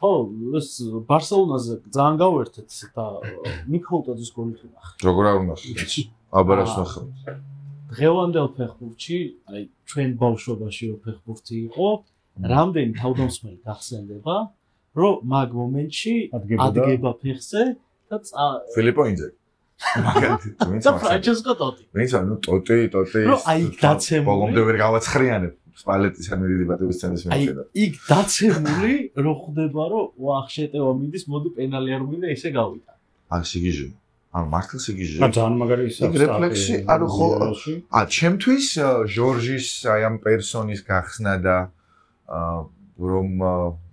A: ხო, ეს ბარსელონაზე ძალიან გავერთეთ და მიქოლტაძის გოლი თუ ნახე.
B: როგორ არ ვნახე? აბარას ნახე.
A: დღევანდელ ფეხბურთში, აი ჩვენ ბავშვობაში რო ფეხბურთი იყო, რამდენი თავდამსხმელი გახსენდება, რომ მაგ მომენტში ადგება ფეხზე და
B: ფილიპო ინძე. მაგათი,
A: და ფრანჩესკო ტოტი.
B: ვინც ანუ ტოტი.
A: რომ აი დაცემული.
B: ბოლომდე ვერ გავაცხრიანებ. სპალეტის ან დიდი ბატების სცენის მეჩვენა.
A: აი, იქ დაცემული რო ხდება, რომ ვახ შეტევა მინდის, მოდი პენალი არ მინდა, ესე გავიდა.
B: ან სიგიჟე. ან მართლა სიგიჟე.
C: ძალიან მაგარი
B: რეფლექსი, ანუ ხო, ჩემთვის ჟორჟის აი ამ პერსონის გახსნა და რომ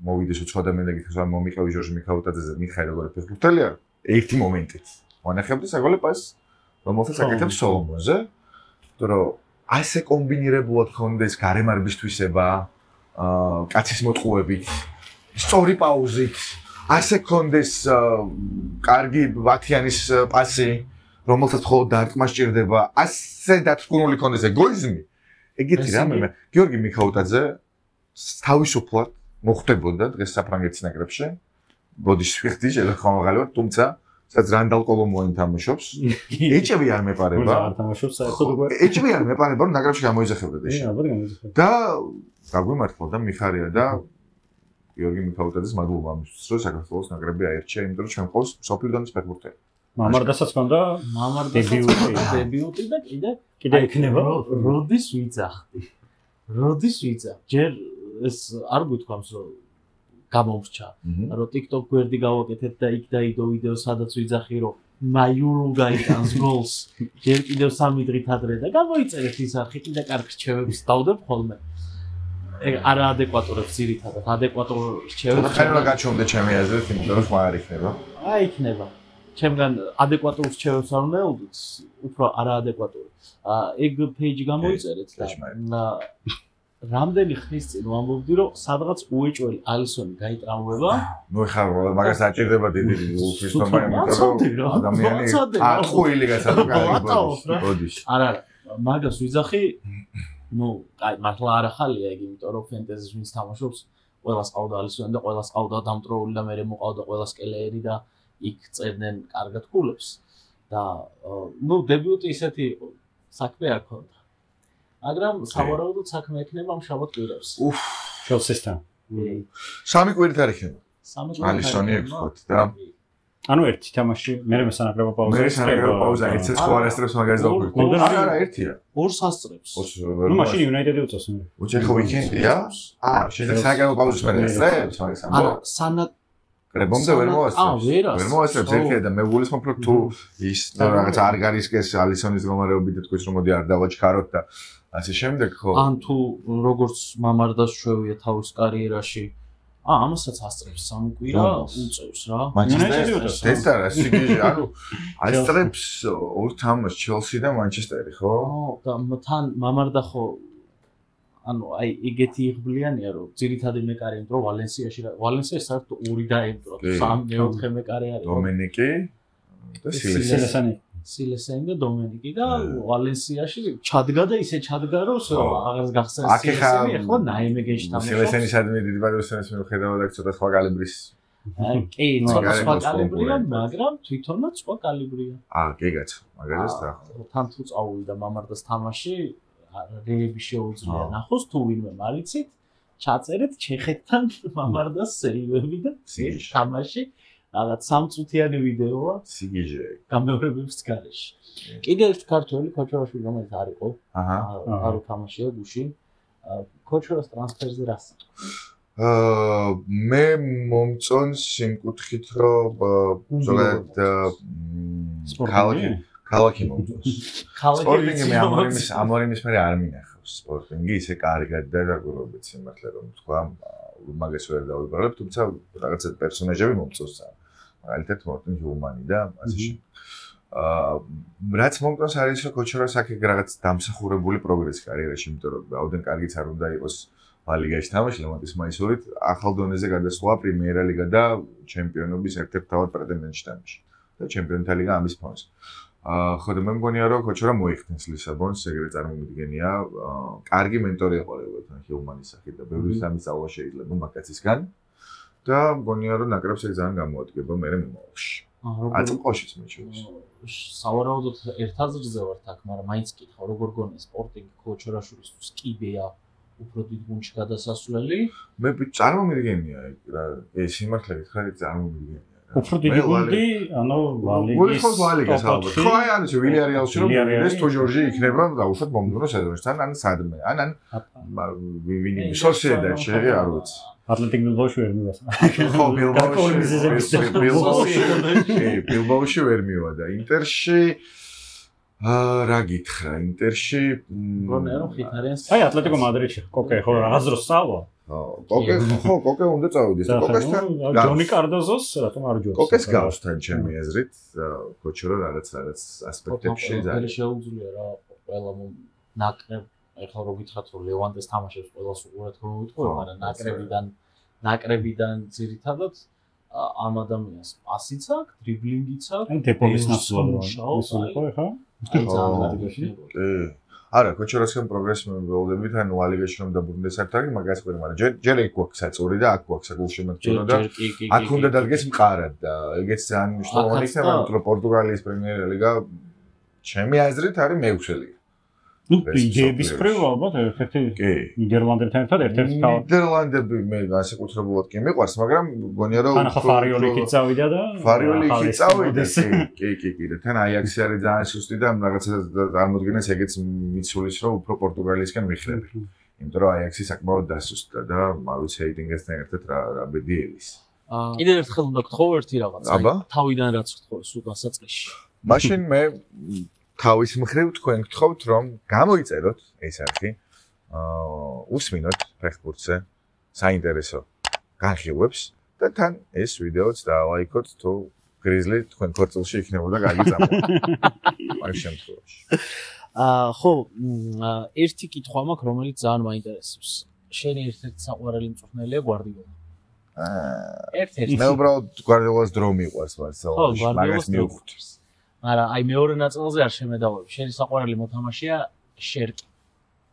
B: მოვიდეს უცხო ადამიანები, ხომ მომიყევი ჟორჟი მიქაუტაძეზე, მიხაი როგორ ფეხბურთელია, ერთი მომენტით. ვანახებდი საგოლე პასს, რომელსაც აკეთებს სოლომონზე, რომ ასე კომბინირებულად ხონდეს გარემარბისთვისება, კაცის მოტყუებით, სწორი პაუზით, ასე ხონდეს კარგი ბათიანის პასი, რომელსაც მხოლოდ დარტყმა სჭირდება, ასე დათქმული ხონდეს ეგოიზმი. ეგეთი რამე მე გიორგი მიქაუტაძე თავისუფლად მოხდებოდა დღეს საფრანგეთის ნაკრებში. ბოდიში ვიხდი შეხამაღალოთ, თუმცა სადაც რანდალ კოლომოინი თამაშობს. ეჭები არ მეპარება.
C: არ თამაშობს საერთოდ უკვე.
B: ეჭები არ მეპარება, რომ ნაკრებში გამოიძახებდა ეს.
C: ალბათ გამოიძახებდა.
B: და გაგვიმართლა და მიხარია და გიორგი მიქაუტაძეს მადლობა ამისთვის, რომ საქართველოს ნაკრები აერჩია, იმიტომ რომ ჩვენ ყავს სოფლიო დონის ფეხბურთელი.
C: მამარდასაც მქონდა
A: დებიუტი და კიდე იქნება როდის ვიძახდი. ჯერ ეს არ გვითქვამს რომ გამომრჩა რომ TikTok გვერდი გავაკეთეთ და იქ დაიდო ვიდეო სადაც ვიძახი რომ მაიურო გაიტანს გოლს ჯერ კიდევ 3 დღით ადრე და გამოიწერეთ ის არხი და კარგ რჩევებს დავდებ ხოლმე ეგ არაადეკვატურებს ძირითადად ადეკვატურ რჩევებს
B: ხან რა გაჩვენდა ჩემი აზრით იმიტომ რომ ხარ იქნება
A: აი იქნება ჩემგან ადეკვატურ რჩევებს არ უნდა ელოდოთ უფრო არაადეკვატური ეგ პეიჯი გამოიწერეთ და რამდენი ხნის წინ ვამბობდი რომ სადღაც უეჭველი ალისონი გაიტრამვება
B: ნუ ხარ მაგას აჭირდება დიდი უფლისობა იმიტომ რომ ადამიანი ატყუილი გასაგებია როდის
A: არა მაგას ვიძახი ნუ აი მართლა არ ახალია იგი იმიტომ რომ ფენტეზის ვინც თამაშობს ყველას ყავდა ალისონი და ყველას ყავდა დამტროული და მე მოყავდა ყველას კელეერი და იქ წერდნენ კარგად გულებს და ნუ დებიუტი ისეთი იყო საქმე არ ქონდა მაგრამ სავარაუდოდ საქმე ექნება მშაბათ კვირებს.
C: შელსისთან.
B: 3 კვირით არ იქნება.
A: 3 კვირით.
B: ალისონი ექოთ და
C: ანუ ერთი თამაში მე მესანაკრებო პაუზა.
B: მე მესანაკრებო პაუზა ერთს ხო არასდროს მაგაზე დავუკვირდი. არა, ერთია.
A: ორს ასწრებს.
C: ნუ მაშინ United-ი უწევს.
B: უჩეხო ვიკენდია? შეიძლება სანაკრებო პაუზას მე ესწრებს, მაგას ამბობ.
A: არა,
B: კრებომდე ვერ მოასწრებს. ვერ მოასწრებს ერთია და მე გულისხმობ რომ თუ ის რაღაც არ გარისკეს ალისონის მდგომარეობით და თქვის რომ მოდი არ დავაჩქაროთ და ასე შემდეგ ხო.
A: ან თუ როგორც მამარდას შვევია თავის კარიერაში ამასაც ასწრებს სამი კვირა უწევს რა.
B: ეს არა სიგიჟე ანუ ასწრებს ორ თამაშს ჩელსი და მანჩესტერი ხო?
A: და თან მამარდა ხო ანუ აი ეგეთი იღბლიანია რომ ძირითადი მეკარე იმდრო ვალენსიაში საერთოდ ორი დაემტრო სამი-მეოთხე მეკარე არის
B: დომენიკი და
A: სილესანი და დომენიკი და ვალენსიაში ჩადგა და ისე ჩადგა რომ აღარ გახსენს სილესანი ხო ნაიმეგენში თამაშობს
B: სილესანის ადმი დიდი ბადოსენს მიუხედავად აქ ცოტა სხვა კალიბრის
A: კი ცოტა სხვა კალიბრია მაგრამ თვითონაც სხვა კალიბრია
B: კი კაცო მაგაზეც რა
A: თან თუ წავიდა მამარდას თამაში რეები შეუძლია ნახოს თუ ვინმე მარიცით ჩაწერეთ ჩეხეთთან მამარდას სეივები და თამაში რაღაც სამწუთიანი ვიდეოა
B: სიგიჟე
A: გამეორებების გარეშე კიდევ ერთ ქართველი ქოჩორაშვილი რომელიც არ იყო არ უთამაშია გუშინ ქოჩორას ტრანსფერზე რას
B: მე მომწონს იმ კუთხით რომ ზოგადად ქალაქი მომწონს. სპორტინგი მე ამორიმის მე არ მინახავს სპორტინგი ისე კარგად და როგორიც სიმართლე რომ თქვა მაგას ვერ დავიბრალებ თუმცა რაღაცა პერსონაჟები მომწონს მაგალითად მორტინ ჰიუმანი და ასე შემდეგ. რაც მომწონს არის რომ კოჩორას აქ რაღაც დამსახურებული პროგრესი კარიერაში იმიტომ რომ რაოდენ კარგიც არ უნდა იყოს ლიგაში თამაში ლევანტის მაისურით ახალ დონეზე გადასვლა პრემიერა ლიგა და ჩემპიონობის ერთ-ერთ თავად პრეტენდენტში თამაში და ჩემპიონთა ლიგა ამის ფონზე. ხო და მე მგონია რომ კოჩორა მოიხდენს ლისაბონს, ეგრე წარმომიდგენია, კარგი მენტორი ეყოლებოდა ჰიუმანის სახით და ბევრი სამისწავლო შეიძლება მაგაცისგან და მგონია რომ ნაკრებს ეგ ძალიან გამოადგება მე მომავალში. აწმყოშიც მე ჩვენს.
A: სავარაუდოდ ერთ აზრზე ვართ აქ, მაგრამ მაინც კითხავ, როგორ გონია სპორტინგი კოჩორაშვილისთვის კიბეა უფრო დიდ გუნდში გადასასვლელი?
B: მე წარმომიდგენია ეგ რა, ეს სიმართლე გითხრათ წარმომიდგენია.
C: უფრო დიდი გუნდი, ანუ
B: ლიგას ალბათ. ხო, აი ანუ ვილიარეალში რომ ეს თუ ჯორჯი იქნება დაუშვათ მომდევნო სეზონში. ან სადმე, ან ვინი სოსიედადში არ ვიცი.
C: ატლეტიკ ბილბაოში ვერ მივასა.
B: ხო, ბილბაოში ვერ მივადა. ინტერში რა გითხრა, ინტერში
A: გონია რომ ხითარიანს.
C: აი ატლეტიკო მადრიდში, კოკე ხო რაღაც დროს სწავლა.
B: კოკე უნდა წავიდეს და კოკესთან
C: ჯონი კარდოზოს რატომ არ ჯობს
B: კოკეს გავს თან ჩემი აზრით კოჩორო რაღაც ასპექტებში
A: ძალიან შეუძლია რა ყველა ნაკრებ ეხლა რო გითხრათ რომ ლევანტეს თამაშებს ყველას უყურეთ რომ ვიტყვი მაგრამ ნაკრებიდან ძირითადად ამ ადამიანს პასიც აქვს დრიბლინგიც აქვს
C: ან დეპოლის ნაცვლად ხო ეხლა
B: არა, კოჩორასთან პროგრესი მოვიდებით, ანუ ლიგაში რომ დაბრუნდეს აქ, მაგას ყვი, მაგრამ ჯერ იქ გვაქვს საწორი და აქ გვაქვს გულშემატკივრა და აქ უნდა დადგეს მყარად და ეგეც ძალიან მნიშვნელოვანი იქნება, იმიტომ რომ პორტუგალიის პრემიერა ლიგა ჩემი აზრით არის მე-6 ლიგა.
C: ნუ იდეების მხრივ ალბათ ერთ-ერთი ნიდერლანდებთან ერთად ერთ-ერთი თავი.
B: ნიდერლანდები მე განსაკუთრებულად კი მიყვარს, მაგრამ მგონია რომ
C: თან ახლა ფარიოლი კი წავიდა და
B: ფარიოლი კი წავიდა. კი და თან აიაქსი არის ძალიან სუსტი და რაღაცა წარმოადგენს ეგეც მიცულის რომ უფრო პორტუგალიისგან მიხდები. იმიტომ რომ აიაქსი საკმაოდ დასუსტდა და მავიც ჰეიტინგესთან ერთად რა ბედი ელის.
A: კიდევ ერთხელ უნდა გთხოვ ერთი რაღაც. თავიდან რაც გთხოვ სულ დასაწყისში.
B: მაშინ მე თავის მხრივ თქვენ გთხოვთ რომ გამოიწეროთ ეს არხი უსმინოთ ფეხბურთზე საინტერესო განხილვებს და თან ეს ვიდეოც დაალაიქოთ თუ გრიზლი თქვენ ქორწილში იქნებოდა კარგი წამო მაგ შემთხვევაში
A: ხო ერთი კითხვა მაქვს რომელიც ძალიან მაინტერესებს შენი ერთ-ერთი საყვარელი მწვრთნელია გვარდიოლა ერთ-ერთი
B: მე უბრალოდ გვარდიოლას დრო მიყვარს ბარსელონაში მაგას მივხვდს
A: მაგრამ აი მეორე ნაწილზე არ შემედავები. შენი საყვარელი მოთამაშეა შერკი.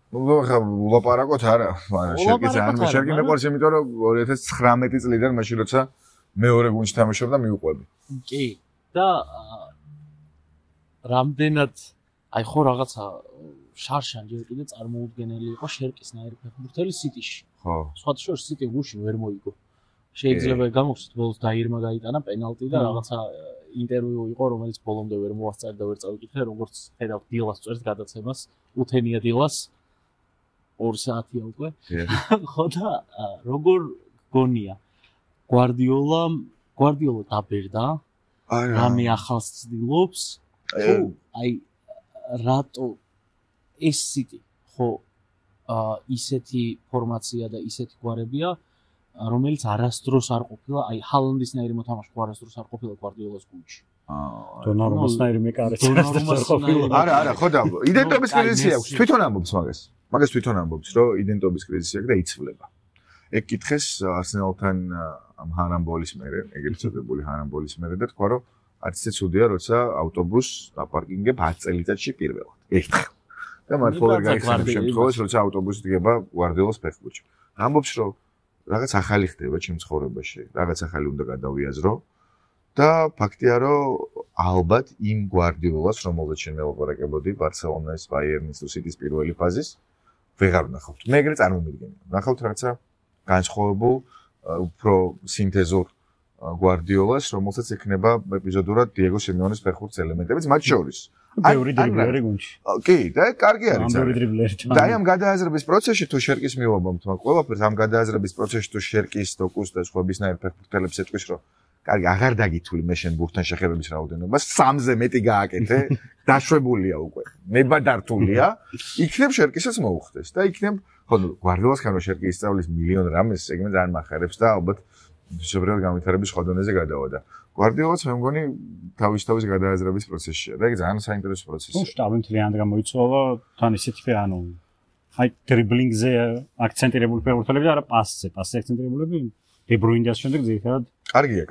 B: ნუ ხა ულაპარაკოთ არა, მაგრამ შერკი ძალიან შერკი მეყვარს, იმიტომ რომ 2019 წლიდან მაშინ როცა მეორე გუნდში თამაშობდა მივყვები.
A: კი. და რამდენად აი ხო რაღაცა შარშან ჯერ კიდე წარმოუდგენელი იყო შერკისნაირი ფეხბურთელი სიტიში.
B: ხო.
A: სხვათა შორის სიტი გუშინ ვერ მოიგო. შეიძლება გამოგცეთ ბოლოს დაირმა გაიტანა პენალტი და რაღაცა ინტერვიუ იყო, რომელიც ბოლომდე ვერ მოასწარი და ვერ წავიკითხე, როგორც ხედავთ დილას წერს გადაცემას, უთენია დილას 2 საათია უკვე. ხო და როგორ გონია გვარდიოლა დაბერდა? რამე ახალს ცდილობს? თუ აი რატო ეს სიტი ხო ისეთი ფორმაცია და ისეთი გვარებია, რომელიც არასდროს არ ყოფილა, აი ჰალანდისნაირი მოთამაშე არასდროს არ ყოფილა გვარდიოლას გუნდში.
C: დონარუმასნაირი მეკარეც არასდროს არ ყოფილა.
B: არა, ხო და იდენტობის კრიზისი აქვს. თვითონ ამბობს მაგას. მაგას თვითონ ამბობს, რომ იდენტობის კრიზისი აქვს და იცვლება. ეგ კითხეს არსენალთან ამ ჰარამბოლის მერე, ეგრეთ წოდებული ჰარამბოლის მერე და თქვა, რომ არც ისე ცუდია, როცა ავტობუსს დაპარკინგებ 10 წელიწადში პირველად. ერთხელ. და მართლა ვერ გაიხსენებ შემთხვევას, როცა ავტობუსი დგება გვარდიოლას ფეხბურთში. ამბობს, რომ რაღაც ახალი ხდება ჩემ ცხოვრებაში, რაღაც ახალი უნდა გადავიაზრო და ფაქტია, რომ ალბათ იმ გვარდიოლას, რომელზეც შენ ელაპარაკებოდი, ბარსელონას, ბაიერნის, სიტის პირველი ფაზის ვეღარ ვნახავთ. მე ეგრე წარმომიდგენია. ვნახავთ რაღაცა განსხვავებულ, უფრო სინთეზურ გვარდიოლას, რომელსაც ექნება ეპიზოდურად დიეგო სიმეონეს ფეხბურთის ელემენტებიც, მათ შორის.
C: ბევრი დრიბლერი გუნდში.
B: კი, და კარგი არის.
C: ბევრი დრიბლერი.
B: და ამ გადააზრების პროცესში თუ შერკის მივაბამთ მაგ ყველაფერს, ამ გადააზრების პროცესში თუ შერკის, დოკუს და სხვებისნაირ ფეხბურთელებს ეთქვის, რომ კარგი, აღარ დაგითვლი მე შენ ბურთთან შეხებების რაოდენობას, 3-ზე მეტი გააკეთე, დაშვებულია უკვე. ნებადართულია, იქნებ შერკისაც მოუხდეს და იქნებ, ხო, გვარდიოლასთან რო შერკი ისწავლის მილიონ რამეს, ეგ მე ძალიან მახარებს და ალბათ შებრალ გამვითარების სხვა დონეზე გადავა და გვარდიოლაც მე მგონი თავის გადააზრების პროცესშია და ეგ ძალიან საინტერესო პროცესია.
C: შტაბი მთლიანად გამოიცვალა, თან ისეთი ანუ აი დრიბლინგზე აქცენტირებული ფეხბურთელები და არა პასზე აქცენტირებულები დებრუინდას შემდეგ ზეითად
B: კარგია.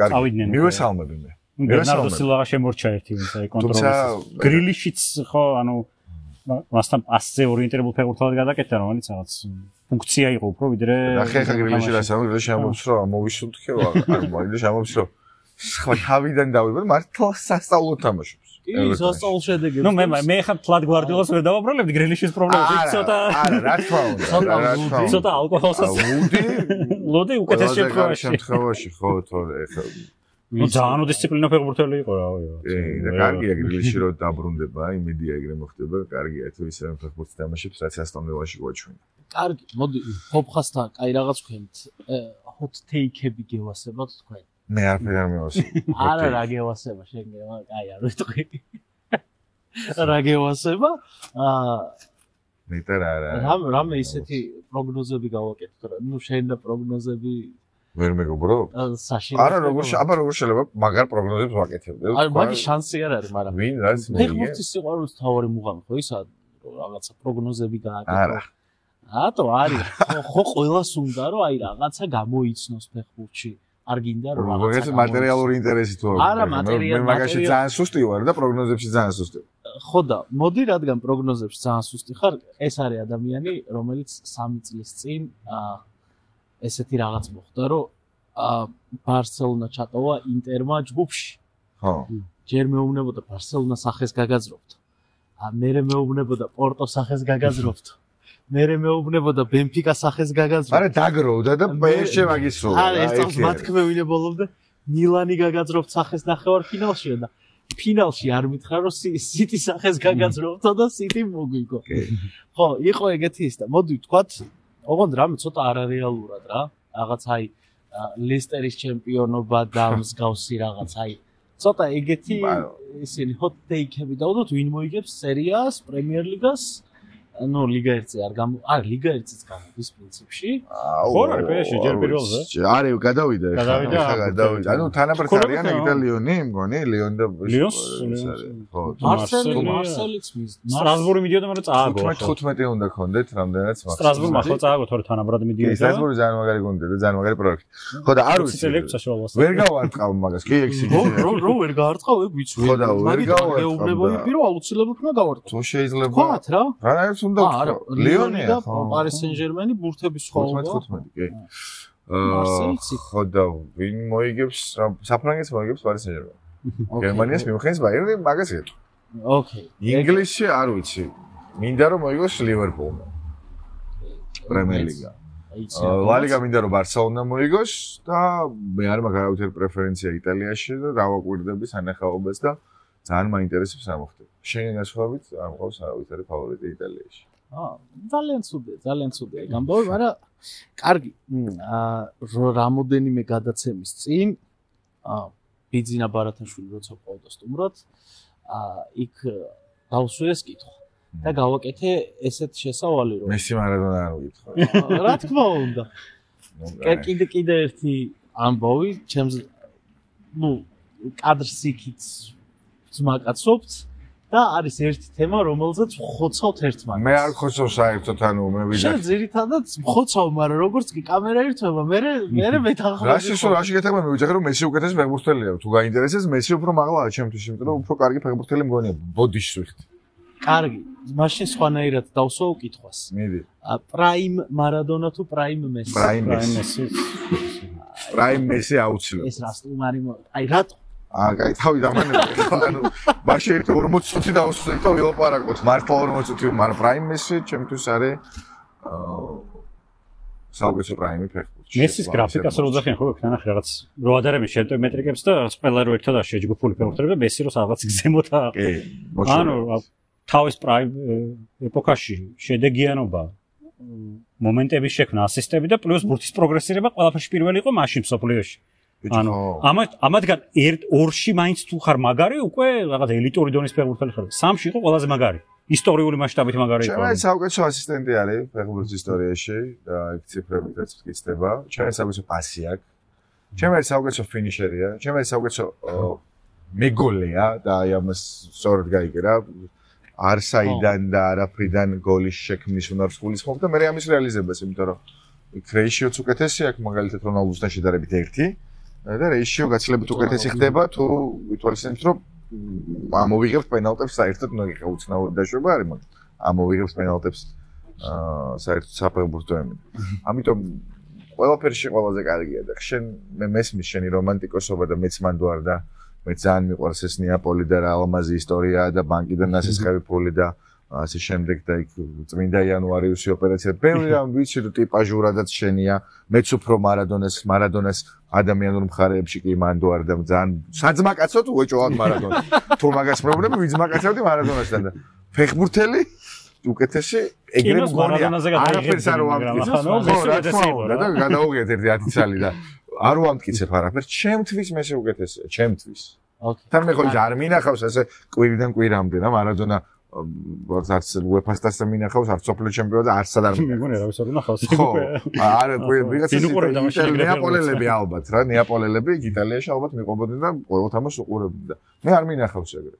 B: მივესალმები მე.
C: ბერნარდო სილვა შემორჩა ერთი აი კონტროლის. გრილიშიც ხო ანუ მასთან პასზე ორიენტირებულ ფეხბურთელად გადაკეთდა, რომელიც რაღაც ფუნქცია იყო უფრო ვიდრე
B: ხეხა გრილიში რასაუბრია შემოობს რომ მოვისუნთქე არ მოიგე შემოობს რომ სხვა თავიდან დავიბერ მართლა სასწავლო თამაშობს.
A: კი, სასწავლო შედეგებს.
C: ნუ მე ხა თლად გვარდიოლას ვერ დავაბრალებდი გრილიშის პრობლემას. ცოტა
B: არა, რა თქმა უნდა.
C: ცოტა ალკოჰოლსაც. ლოდი უკეთეს
B: შემთხვევაში ხო თორე ხა
C: ძალიან დისციპლინა ფეხბურთელი იყო რა.
B: და კარგია გრილიში რომ დაბრუნდება, იმედია ეგრე მოხდება, კარგია თუ ისე ფეხბურთს თამაშობს, რაც ასტონვილაში გვაჩვენა.
A: კარგი, მოდი ხოფხასთან კაი რაღაც ვქენთ. hot take-ები გევასებათ თქვენ.
B: მე არაფერ არ მევასებ.
A: არა რა გევასება, შენ გევა, კაი არ ვიტყვი. რა გევასება?
B: მეტა რა.
A: რამე ისეთი პროგნოზები გავაკეთოთ რა. ნუ შენ და პროგნოზები
B: ვერ მეგობრო? არა, როგორ შეიძლება მაგარ პროგნოზებს ვაკეთებდე?
A: არა, მაგის შანსი არ არის, მაგრამ
B: ვინ რაც მოიგე?
A: ფეხბურთის სიყვარულის თავარი მუღამი ხო ისა რაღაცა პროგნოზები გააკეთო.
B: არა.
A: რატო არის? ხო ყველას უნდა რომ აი რაღაცა გამოიცნოს ფეხბურთში. არ გინდა რომ
B: რაღაცა მატერიალური ინტერესი თუ
A: არა
B: მე მაგაში ძალიან სუსტი ვარ და პროგნოზებში ძალიან სუსტი.
A: ხო და მოდი რადგან პროგნოზებში ძალიან სუსტი ხარ, ეს არის ადამიანი, რომელიც 3 წლის წინ ესეთი რაღაც მოხდა, რომ ბარსელონა ჩატოვა ინტერმა ჯგუფში.
B: ხო.
A: ჯერ მეუბნებოდა ბარსელონა სახეს გაგაზრობთ. მერე მეუბნებოდა პორტო სახეს გაგაზრობთ. მერე მეუბნებოდა ბენფიკა სახეს გაგაზრობთ.
B: არა დაგროვდა და PSG მაგისროლა.
A: არა ეს წელს მათქმევინე ბოლომდე მილანი გაგაზრობთ სახეს ნახევარფინალშია და ფინალში არ მითხრა რომ სიტი სახეს გაგაზრობთო და სიტი მოგვიგო. ხო, იყო ეგეთი ის და მოდი ვთქვათ ოღონდ რამე ცოტა არარეალურად რა. რაღაც აი ლესტერის ჩემპიონობა და მსგავსი რაღაც აი ცოტა ეგეთი ისინი hot take-ები დავდოთ ვინ მოიგებს სერიას, პრემიერ ლიგას, ნუ ლიგა 1-ზე არ ლიგა 1-იც გამოდის პრინციპში.
C: ხო რა PSG ჯერ პირველზე.
B: არა გადავიდა. ანუ თანაბრად არიან ეგ და ლიონი, მგონი ლიონ და
C: ხო.
A: მარსელიც მის.
C: სტრასბური მიდიოდა, მაგრამ წააგო.
B: 15 უნდა გქონდეთ რამდენიც
C: მაგ. სტრასბურმა ხო წააგო, თორე თანაბრად მიდიოდა.
B: სტრასბური ძალიან მაგარი გუნდია და ძალიან მაგარი პროექტი. ხო და არ ვიცი. ვერ გავარტყავ მაგას. კი ეგ სიგნალი.
A: რო ვერ გაარტყავ ეგ ვიცი.
B: ხო და ვერ გავარტყავ.
A: გეუბნებოდი რომ აუცილებლად უნდა გავარტყო.
B: თუ შეიძლება.
A: თქვათ რა.
B: რა უნდა
A: ლიონი და პარი სენ-ჟერმენი ბურთების სხვაობა
B: 15 კი. ხო და ვინ მოიგებს საფრანგეთს მოიგებს პარი სენ-ჟერმენი. გერმანიას მიუხედავს ბაიერნი მაგას ეტყვი.
A: ოკეი.
B: ინგლისში არ ვიცი. მინდა რომ მოიგოს ლივერპულმა. პრემიერ ლიგა. ლა ლიგა მინდა რომ ბარსელონა მოიგოს და მე არ მაქვს არავითარი პრეფერენცია იტალიაში და დავაკვირდები სანახაობას და ძალიან მაინტერესებს რა მოხდება. შენ განსხვავებით არ მყავს არავითარი ფავორიტი იტალიაში.
A: ძალიან ცუდია ეგ ამბავი, მაგრამ კარგი. რამოდენიმე გადაცემის წინ ბიძინა ბარათაშვილი როცა ყავდა სტუმრად, იქ დავსვიეს კითხვა და გავაკეთე ესეთ შესავალი რომ
B: მესი მარადონა არ ვიკითხო.
A: რა თქმა უნდა. კიდე ერთი ამბავი, ჩემს კადრს იქით ძმაკაცობთ და არის ერთი თემა, რომელზეც ხოცავთ ერთმანეთს.
B: მე არ ხოცავ საერთოდ, მე ვიდეო.
A: შენ ძირითადად ხოცავ, მაგრამ როგორც კი კამერა ერთვება, მე მეთანხმები.
B: რაში გეთახმა მე ვიძახე რომ მესი უკეთეს ფეხბურთელია. თუ გაინტერესებს, მესი უფრო მაღლაა ჩემთვის, იმიტომ რომ უფრო კარგი ფეხბურთელი მგონია ბოდიშს ვიხდი.
A: კარგი, მაშინ სხვანაირად დავსვავ კითხვას.
B: მიდი.
A: პრაიმ მარადონა თუ პრაიმ მესი?
B: პრაიმ მესი. პრაიმ მესი აუცილებლად.
A: ეს რა სტუმარი აი რატო?
B: კაი, თავი დამანებია. ანუ მაშინ 40 წუთი დავსვით და ვილაპარაკოთ. მართლა 40 წუთი, მაგრამ პრაიმ მესი ჩემთვის არის საუკეთესო პრაიმი ფეხბურთში.
C: მესის გრაფიკას რო ძახიან ხო იქ ნახე რაღაც რო ადარებს შეტო მეტრიკებს და ყველა რო ერთად შეჯგუფული ფეხბურთელები მესი რო რაღაც გზემოთა.
B: კი,
C: ანუ თავის პრაიმ ეპოქაში შედეგიანობა მომენტების შექმნა ასისტები და პლუს ბურთის პროგრესირება ყველაფერში პირველი იყო მაშინ სოფლიოში. ანუ ამათგან ორში მაინც თუ ხარ მაგარი უკვე რაღაც ელიტური დონის ფეხბურთელი ხარ. სამში იყო ყველაზე მაგარი. ისტორიული მასშტაბით მაგარი იყო.
B: ჩემი საუკეთესო ასისტენტი არის ფეხბურთის ისტორიაში და ეგ ციფრებითაც ვკიცდება. ჩემი საუკეთესო პასი აქვს. ჩემი საუკეთესო ფინიშერია. ჩემი საუკეთესო მეგოლია და აი ამას სწორად გაიგერა. არსაიდან და არაფრიდან გოლის შექმნის უნარს გულისხმობ და მე ამის რეალიზებას, იმიტომ რომ რეიშიოც უკეთესი აქვს მაგალითად რონალდუსთან შედარებით 1 და რეიშიო გაცილებით უკეთესი ხდება თუ ვითვალისწინებთ რომ ამოვიღებთ პენალტებს საერთოდ ნუ უცნაური დაშვება არის მაგრამ ამოვიღებთ პენალტებს საერთოდ საფეხბურთო ემი. ამიტომ ყველაფერში ყველაზე კარგია და შენ მე მესმის შენი რომანტიკოსობა და მეც მანდ ვარ და მე ძალიან მიყვარს ეს ნეაპოლი და რა ალმაზი ისტორია და ბანკიდან ნასესხები ფული და ასე შემდეგ და იქ წმინდა იანვარიუსი ოპერაცია. ბევრი რამ ვიცი რომ ტიპაჟურადაც შენია. მეც უფრო მარადონას ადამიანურ მხარეებში კი მანდ ვარ და ძალიან საძმაკაცო თუ ეჭვავად მარადონა. თუ მაგას პრობლემა ვიძმაკაცებდი მარადონასთან და ფეხბურთელი უკეთესი ეგრე მგონია. არაფერს არ ვამტკიცებ. და გადავუღეთ ერთი 10 წელი და არ ვამტკიცებ არაფერს. ჩემთვის მესე უკეთესია, ჩემთვის. თან მე ხო არ მინახავს ასე კვირიდან კვირამდე და მარადონა არც უეფას-ს მინახავს, არც სოფლიო ჩემპიონატს არც არ
C: მეგონი რა ვისაუბრე ნახავს.
B: ხო, არა, ვიღაცა ნეაპოლელები ალბათ რა, ნეაპოლელები იტალიაში ალბათ მიყვებოდნენ და ყოველ თამაშს უყურებდნენ და მე არ მინახავს ეგრე.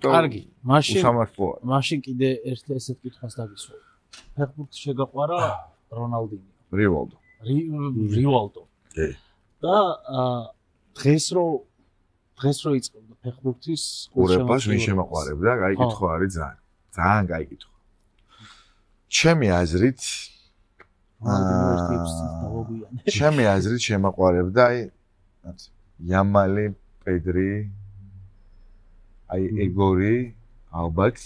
A: კარგი, მაშინ კიდე ერთ ესეთ კითხვას დაგისვამ. ფეხბურთი შეგაყვარა რონალდინიო. რივალდო. კი. და დღეს რო იწყებდა ფეხბურთის
B: ყურებას ვინ შემაყვარებდა? კაი კითხვა არის ძალიან კაი კითხვა. ჩემი აზრით შემაყვარებდა იამალი, პედრი, ეგორი, ალბათ,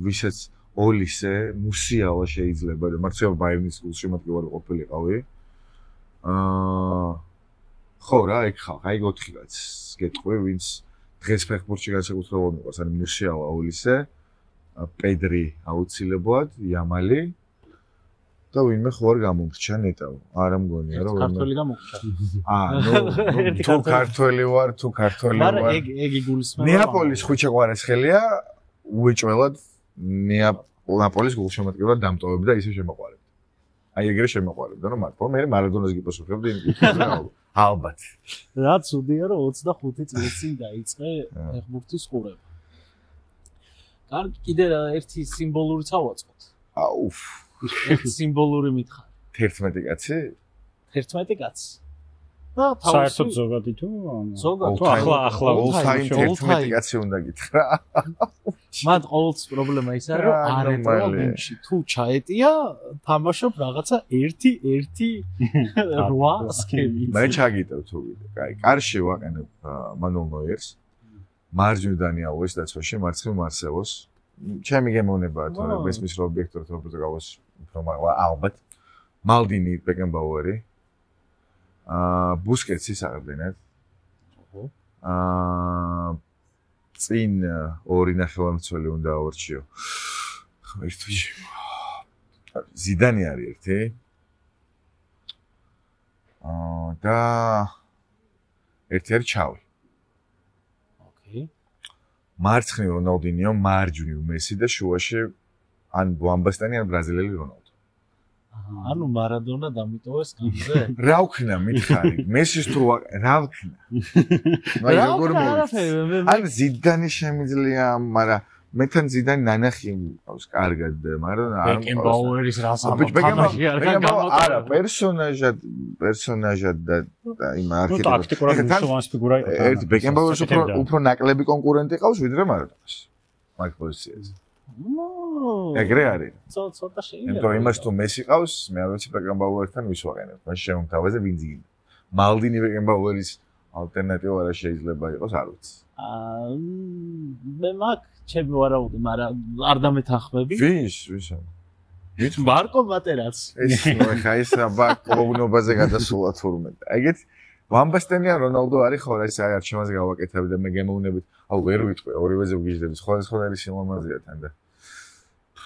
B: ვისაც ოლისე, მუსიალა შეიძლება და მარცხენა ბაიერნის გულში შემოდგება ყოფილიყავი. ხო რა, ეგ ხალხ, აი 4 კაც გეტყვი, ვინც დღეს ფეხბურთში განსაკუთრებულად მიყვარს, არის მუსიალა, ოლისე, პედრი აუცილებლად, იამალი და ვინმე ხო არ გამომრჩა ნეტავ. არა მგონია რომ
A: ქართველი გამომრჩა.
B: თუ ქართველი ვარ,
A: მაგრამ ეგ იგულისხმება.
B: ნეაპოლის ხუჩაყვარესხელია, უეჭველად ნეაპოლის გულშემატკივრად დამტოვებდა და ისე შემოყვარებდა. აი ეგრე შემოყვარებდა რომ მართლა მე მარადონას გიპასუხებდი ალბათ.
A: რა ცუდია რომ 25 წლის წინ დაიწყე ფეხბურთის ყურება. კარგი, კიდე ერთი სიმბოლური წავაწყოთ.
B: აუფ.
A: ერთი სიმბოლური მითხარი.
B: 11 კაცი?
A: 11 კაცი. და
C: საერთოდ ზოგადი თუ ახლა
B: all-time 11 კაცი უნდა გითხრა.
A: მათ ყოველთვის პრობლემა ისაა რომ არ ეტყვა გუნდში თუ ჩაეტია თამაშობ რაღაცა 1-8 სქემით.
B: მე ჩაგიტევ თუ ვიდე. კაი, კარში ვაყენებ მანუელ ნოიერს. მარჯვნიდან აუეს დაცვაში, მარცხნივ მარსელოს. ჩემი გემოვნებაა თორე მესმის რომ ობიექტურად რო პროტოკოლოს უფრო მაგლა ალბათ. მალდინი, ბეკენბაუერი. ბუსკეტსი საერთოდ. წინ ორი ნახევარმცველი უნდა ავარჩიო. ერთი ზიდანი არის ერთი. და ერთი არის ჩავი.
A: ოკეი.
B: მარცხნივ რონალდინიო, მარჯვნივ მესი და შუაში ან ბუამბასტანი ან ბრაზილიელი რონალდო.
A: ანუ მარადონა დამიტოვეს კიბზე?
B: რა ვქნა მითხარი? მესის თუ რა ვქნა? აი როგორ მოიწ? ან ზიდანი შემიძლია, მაგრამ მეთან ზიდანი ნანახი მყავს კარგად, მაგრამ არ მყავს.
A: ბეკენბაუერის რასამო თამაში არ გამოვიდა.
B: არა, პერსონაჟად და იმ არქიტექტურა.
C: ტაქტიკურად მნიშვნელოვანი ფიგურა იყო.
B: ერთი ბეკენბაუერის უფრო ნაკლები კონკურენტი ყავს ვიდრე მარადონას. მაგ პოზიციაზე. ეგრე არის.
A: ცოტა შეიძლება.
B: იმიტომ იმას თუ მესი ყავს, მე არ ვიცი ბეკენბაუერთან ვის ვაყენებ. მაშინ შემომთავაზე ვინ ძიგინდა. მალდინი ბეკენბაუერის ალტერნატივა რა შეიძლება იყოს, არ ვიცი.
A: მე მაგ ჩემი ვარაუდი, მაგრამ არ დამეთანხმები.
B: ვისა?
A: ვით მარკო მატერაც.
B: ეს ხა ის ბაკოვნობაზე გადასულა თურმე. ეგეთ ვამბასტენია რონალდო არის ხო, ეს აი არჩევანზე გავაკეთებ და მე გემოვნებით. აუ ვერ ვიტყვი, ორივეზე ვგიჟდები, სხვადასხვანაირი სილამაზეა თან და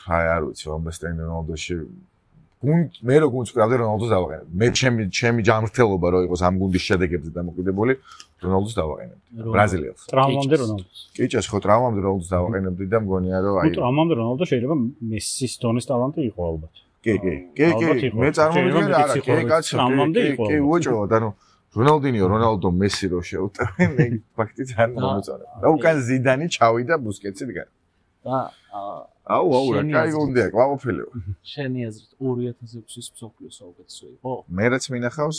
B: აი არ ვიცი, ვამბასტენი რონალდოში მე რო გუნდს ვკრავდი რონალდოს დავაყენებ. მე ჩემი ჯანმრთელობა რო იყოს ამ გუნდის შედეგებზე დამოკიდებული, რონალდოს დავაყენებდი. ბრაზილიელს.
C: ტრავმამდე რონალდოს.
B: კიჭას ხო ტრავმამდე რონალდოს დავაყენებდი და მგონია რომ აი
C: ტრავმამდე რონალდო შეიძლება მესის დონის ტალანტი იყო ალბათ.
B: კი. მე წარმოვიდგენ არა, კი კაცო. კი უოჭროთ, ანუ რონალდინიო, რონალდო, მესი რო შეუტევენ, მე ფაქტიც არ მომწონებ. და უკან ზიდანი ჩავიდა ბუსკეტსი დგა.
A: და
B: აუ რა კაი გუნდია, ყვაყოფილია.
A: შენი აზრით 2006-ის მსოფლიო საუკეთესო იყო?
B: მე რაც მინახავს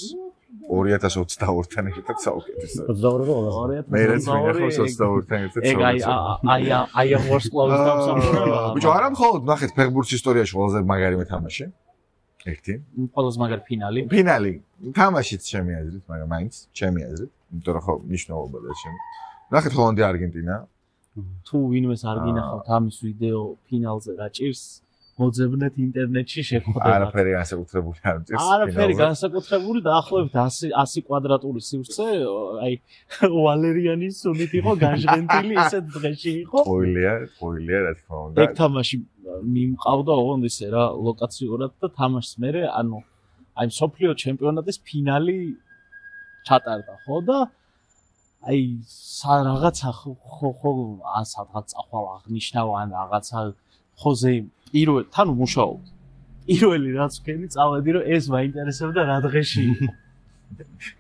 B: 2022-თან ერთად საუკეთესო.
C: 22-ი.
B: მე რაც მინახავს 22-თან ერთად
A: საუკეთესო. აი ვარსკლავის დამსახურება.
B: ბიჭო, არა მხოლოდ ნახეთ ფეხბურთის ისტორიაში ყველაზე მაგარი მეთამაში. ერთი.
A: ყველაზე მაგარი ფინალი.
B: ფინალი. თამაშიც ჩემი აზრით, მაგრამ მაინც ჩემი აზრით, იმიტომ რომ ხო მნიშვნელობა და ჩემი. ნახეთ ჰოლანდია არგენტინა.
A: თუ ვინმეს არ გინახავთ ამის ვიდეო ფინალზე რა ჭირს, მოძებნეთ ინტერნეტში შეხვდება.
B: არაფერი განსაკუთრებული არ ჭირს.
A: არაფერი განსაკუთრებული დაახლოებით 100 კვადრატული სივრცე, აი ვალერიანის სუნით იყო განჟღენტილი, ისეთ დღეში იყო.
B: ყოილია, რა თქმა უნდა.
A: ეგ თამაში მიმყავდა ოღონდ ისე რა ლოკაციურად და თამაშს მერე, ანუ აი მსოფლიო ჩემპიონატის ფინალი ჩატარდა, ხო და აი რაღაცა ხო სადღაც წახვალ აღნიშნავ ან რაღაცა ხოზე თან მუშაობ. პირველი რაც ვქენი წავედი რომ ეს მაინტერესებდა რა დღეში იყო.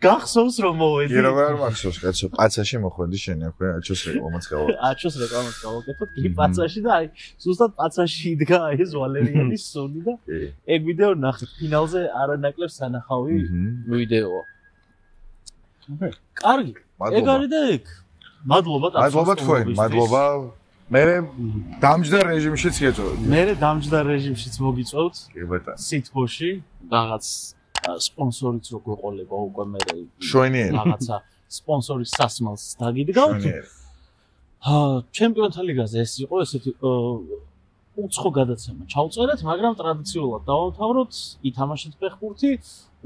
A: გახსოვს რომ მოვედი.
B: კი როგორ არ მახსოვს კაცო, პაცაში მოხვედი შენ აქვე აჩოს რეკლამაც გავაკეთე.
A: აჩოს რეკლამაც გავაკეთოთ კი პაცაში და აი ზუსტად პაცაში იდგა ეს ვალერიანის სონი და ეგ ვიდეო ნახეთ ფინალზე არანაკლებ სანახავი ვიდეოა. კარგი. ეგ არის და ეგ. მადლობა
B: თქვენ, მადლობა. მე დამჯდარ რეჟიმშიც გეწევთ.
A: მე დამჯდარ რეჟიმშიც მოგიწევთ.
B: კი ბატონო.
A: სიტყვოში რაღაც სპონსორიც რო გვეყოლება უკვე მე
B: შვენიერი
A: რაღაცა სპონსორის სასმელს დაგიდგავთ. ჩემპიონთა ლიგაზე ეს იყო ესეთი უცხო გადაცემა. ჩავწერეთ, მაგრამ ტრადიციულად დავამთავროთ, ითამაშეთ ფეხბურთი,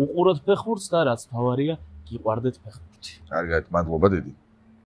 A: უყუროთ ფეხბურთს და რაც თავარია, გიყვარდეთ ფეხბურთი.
B: კარგად, მადლობა დიდი.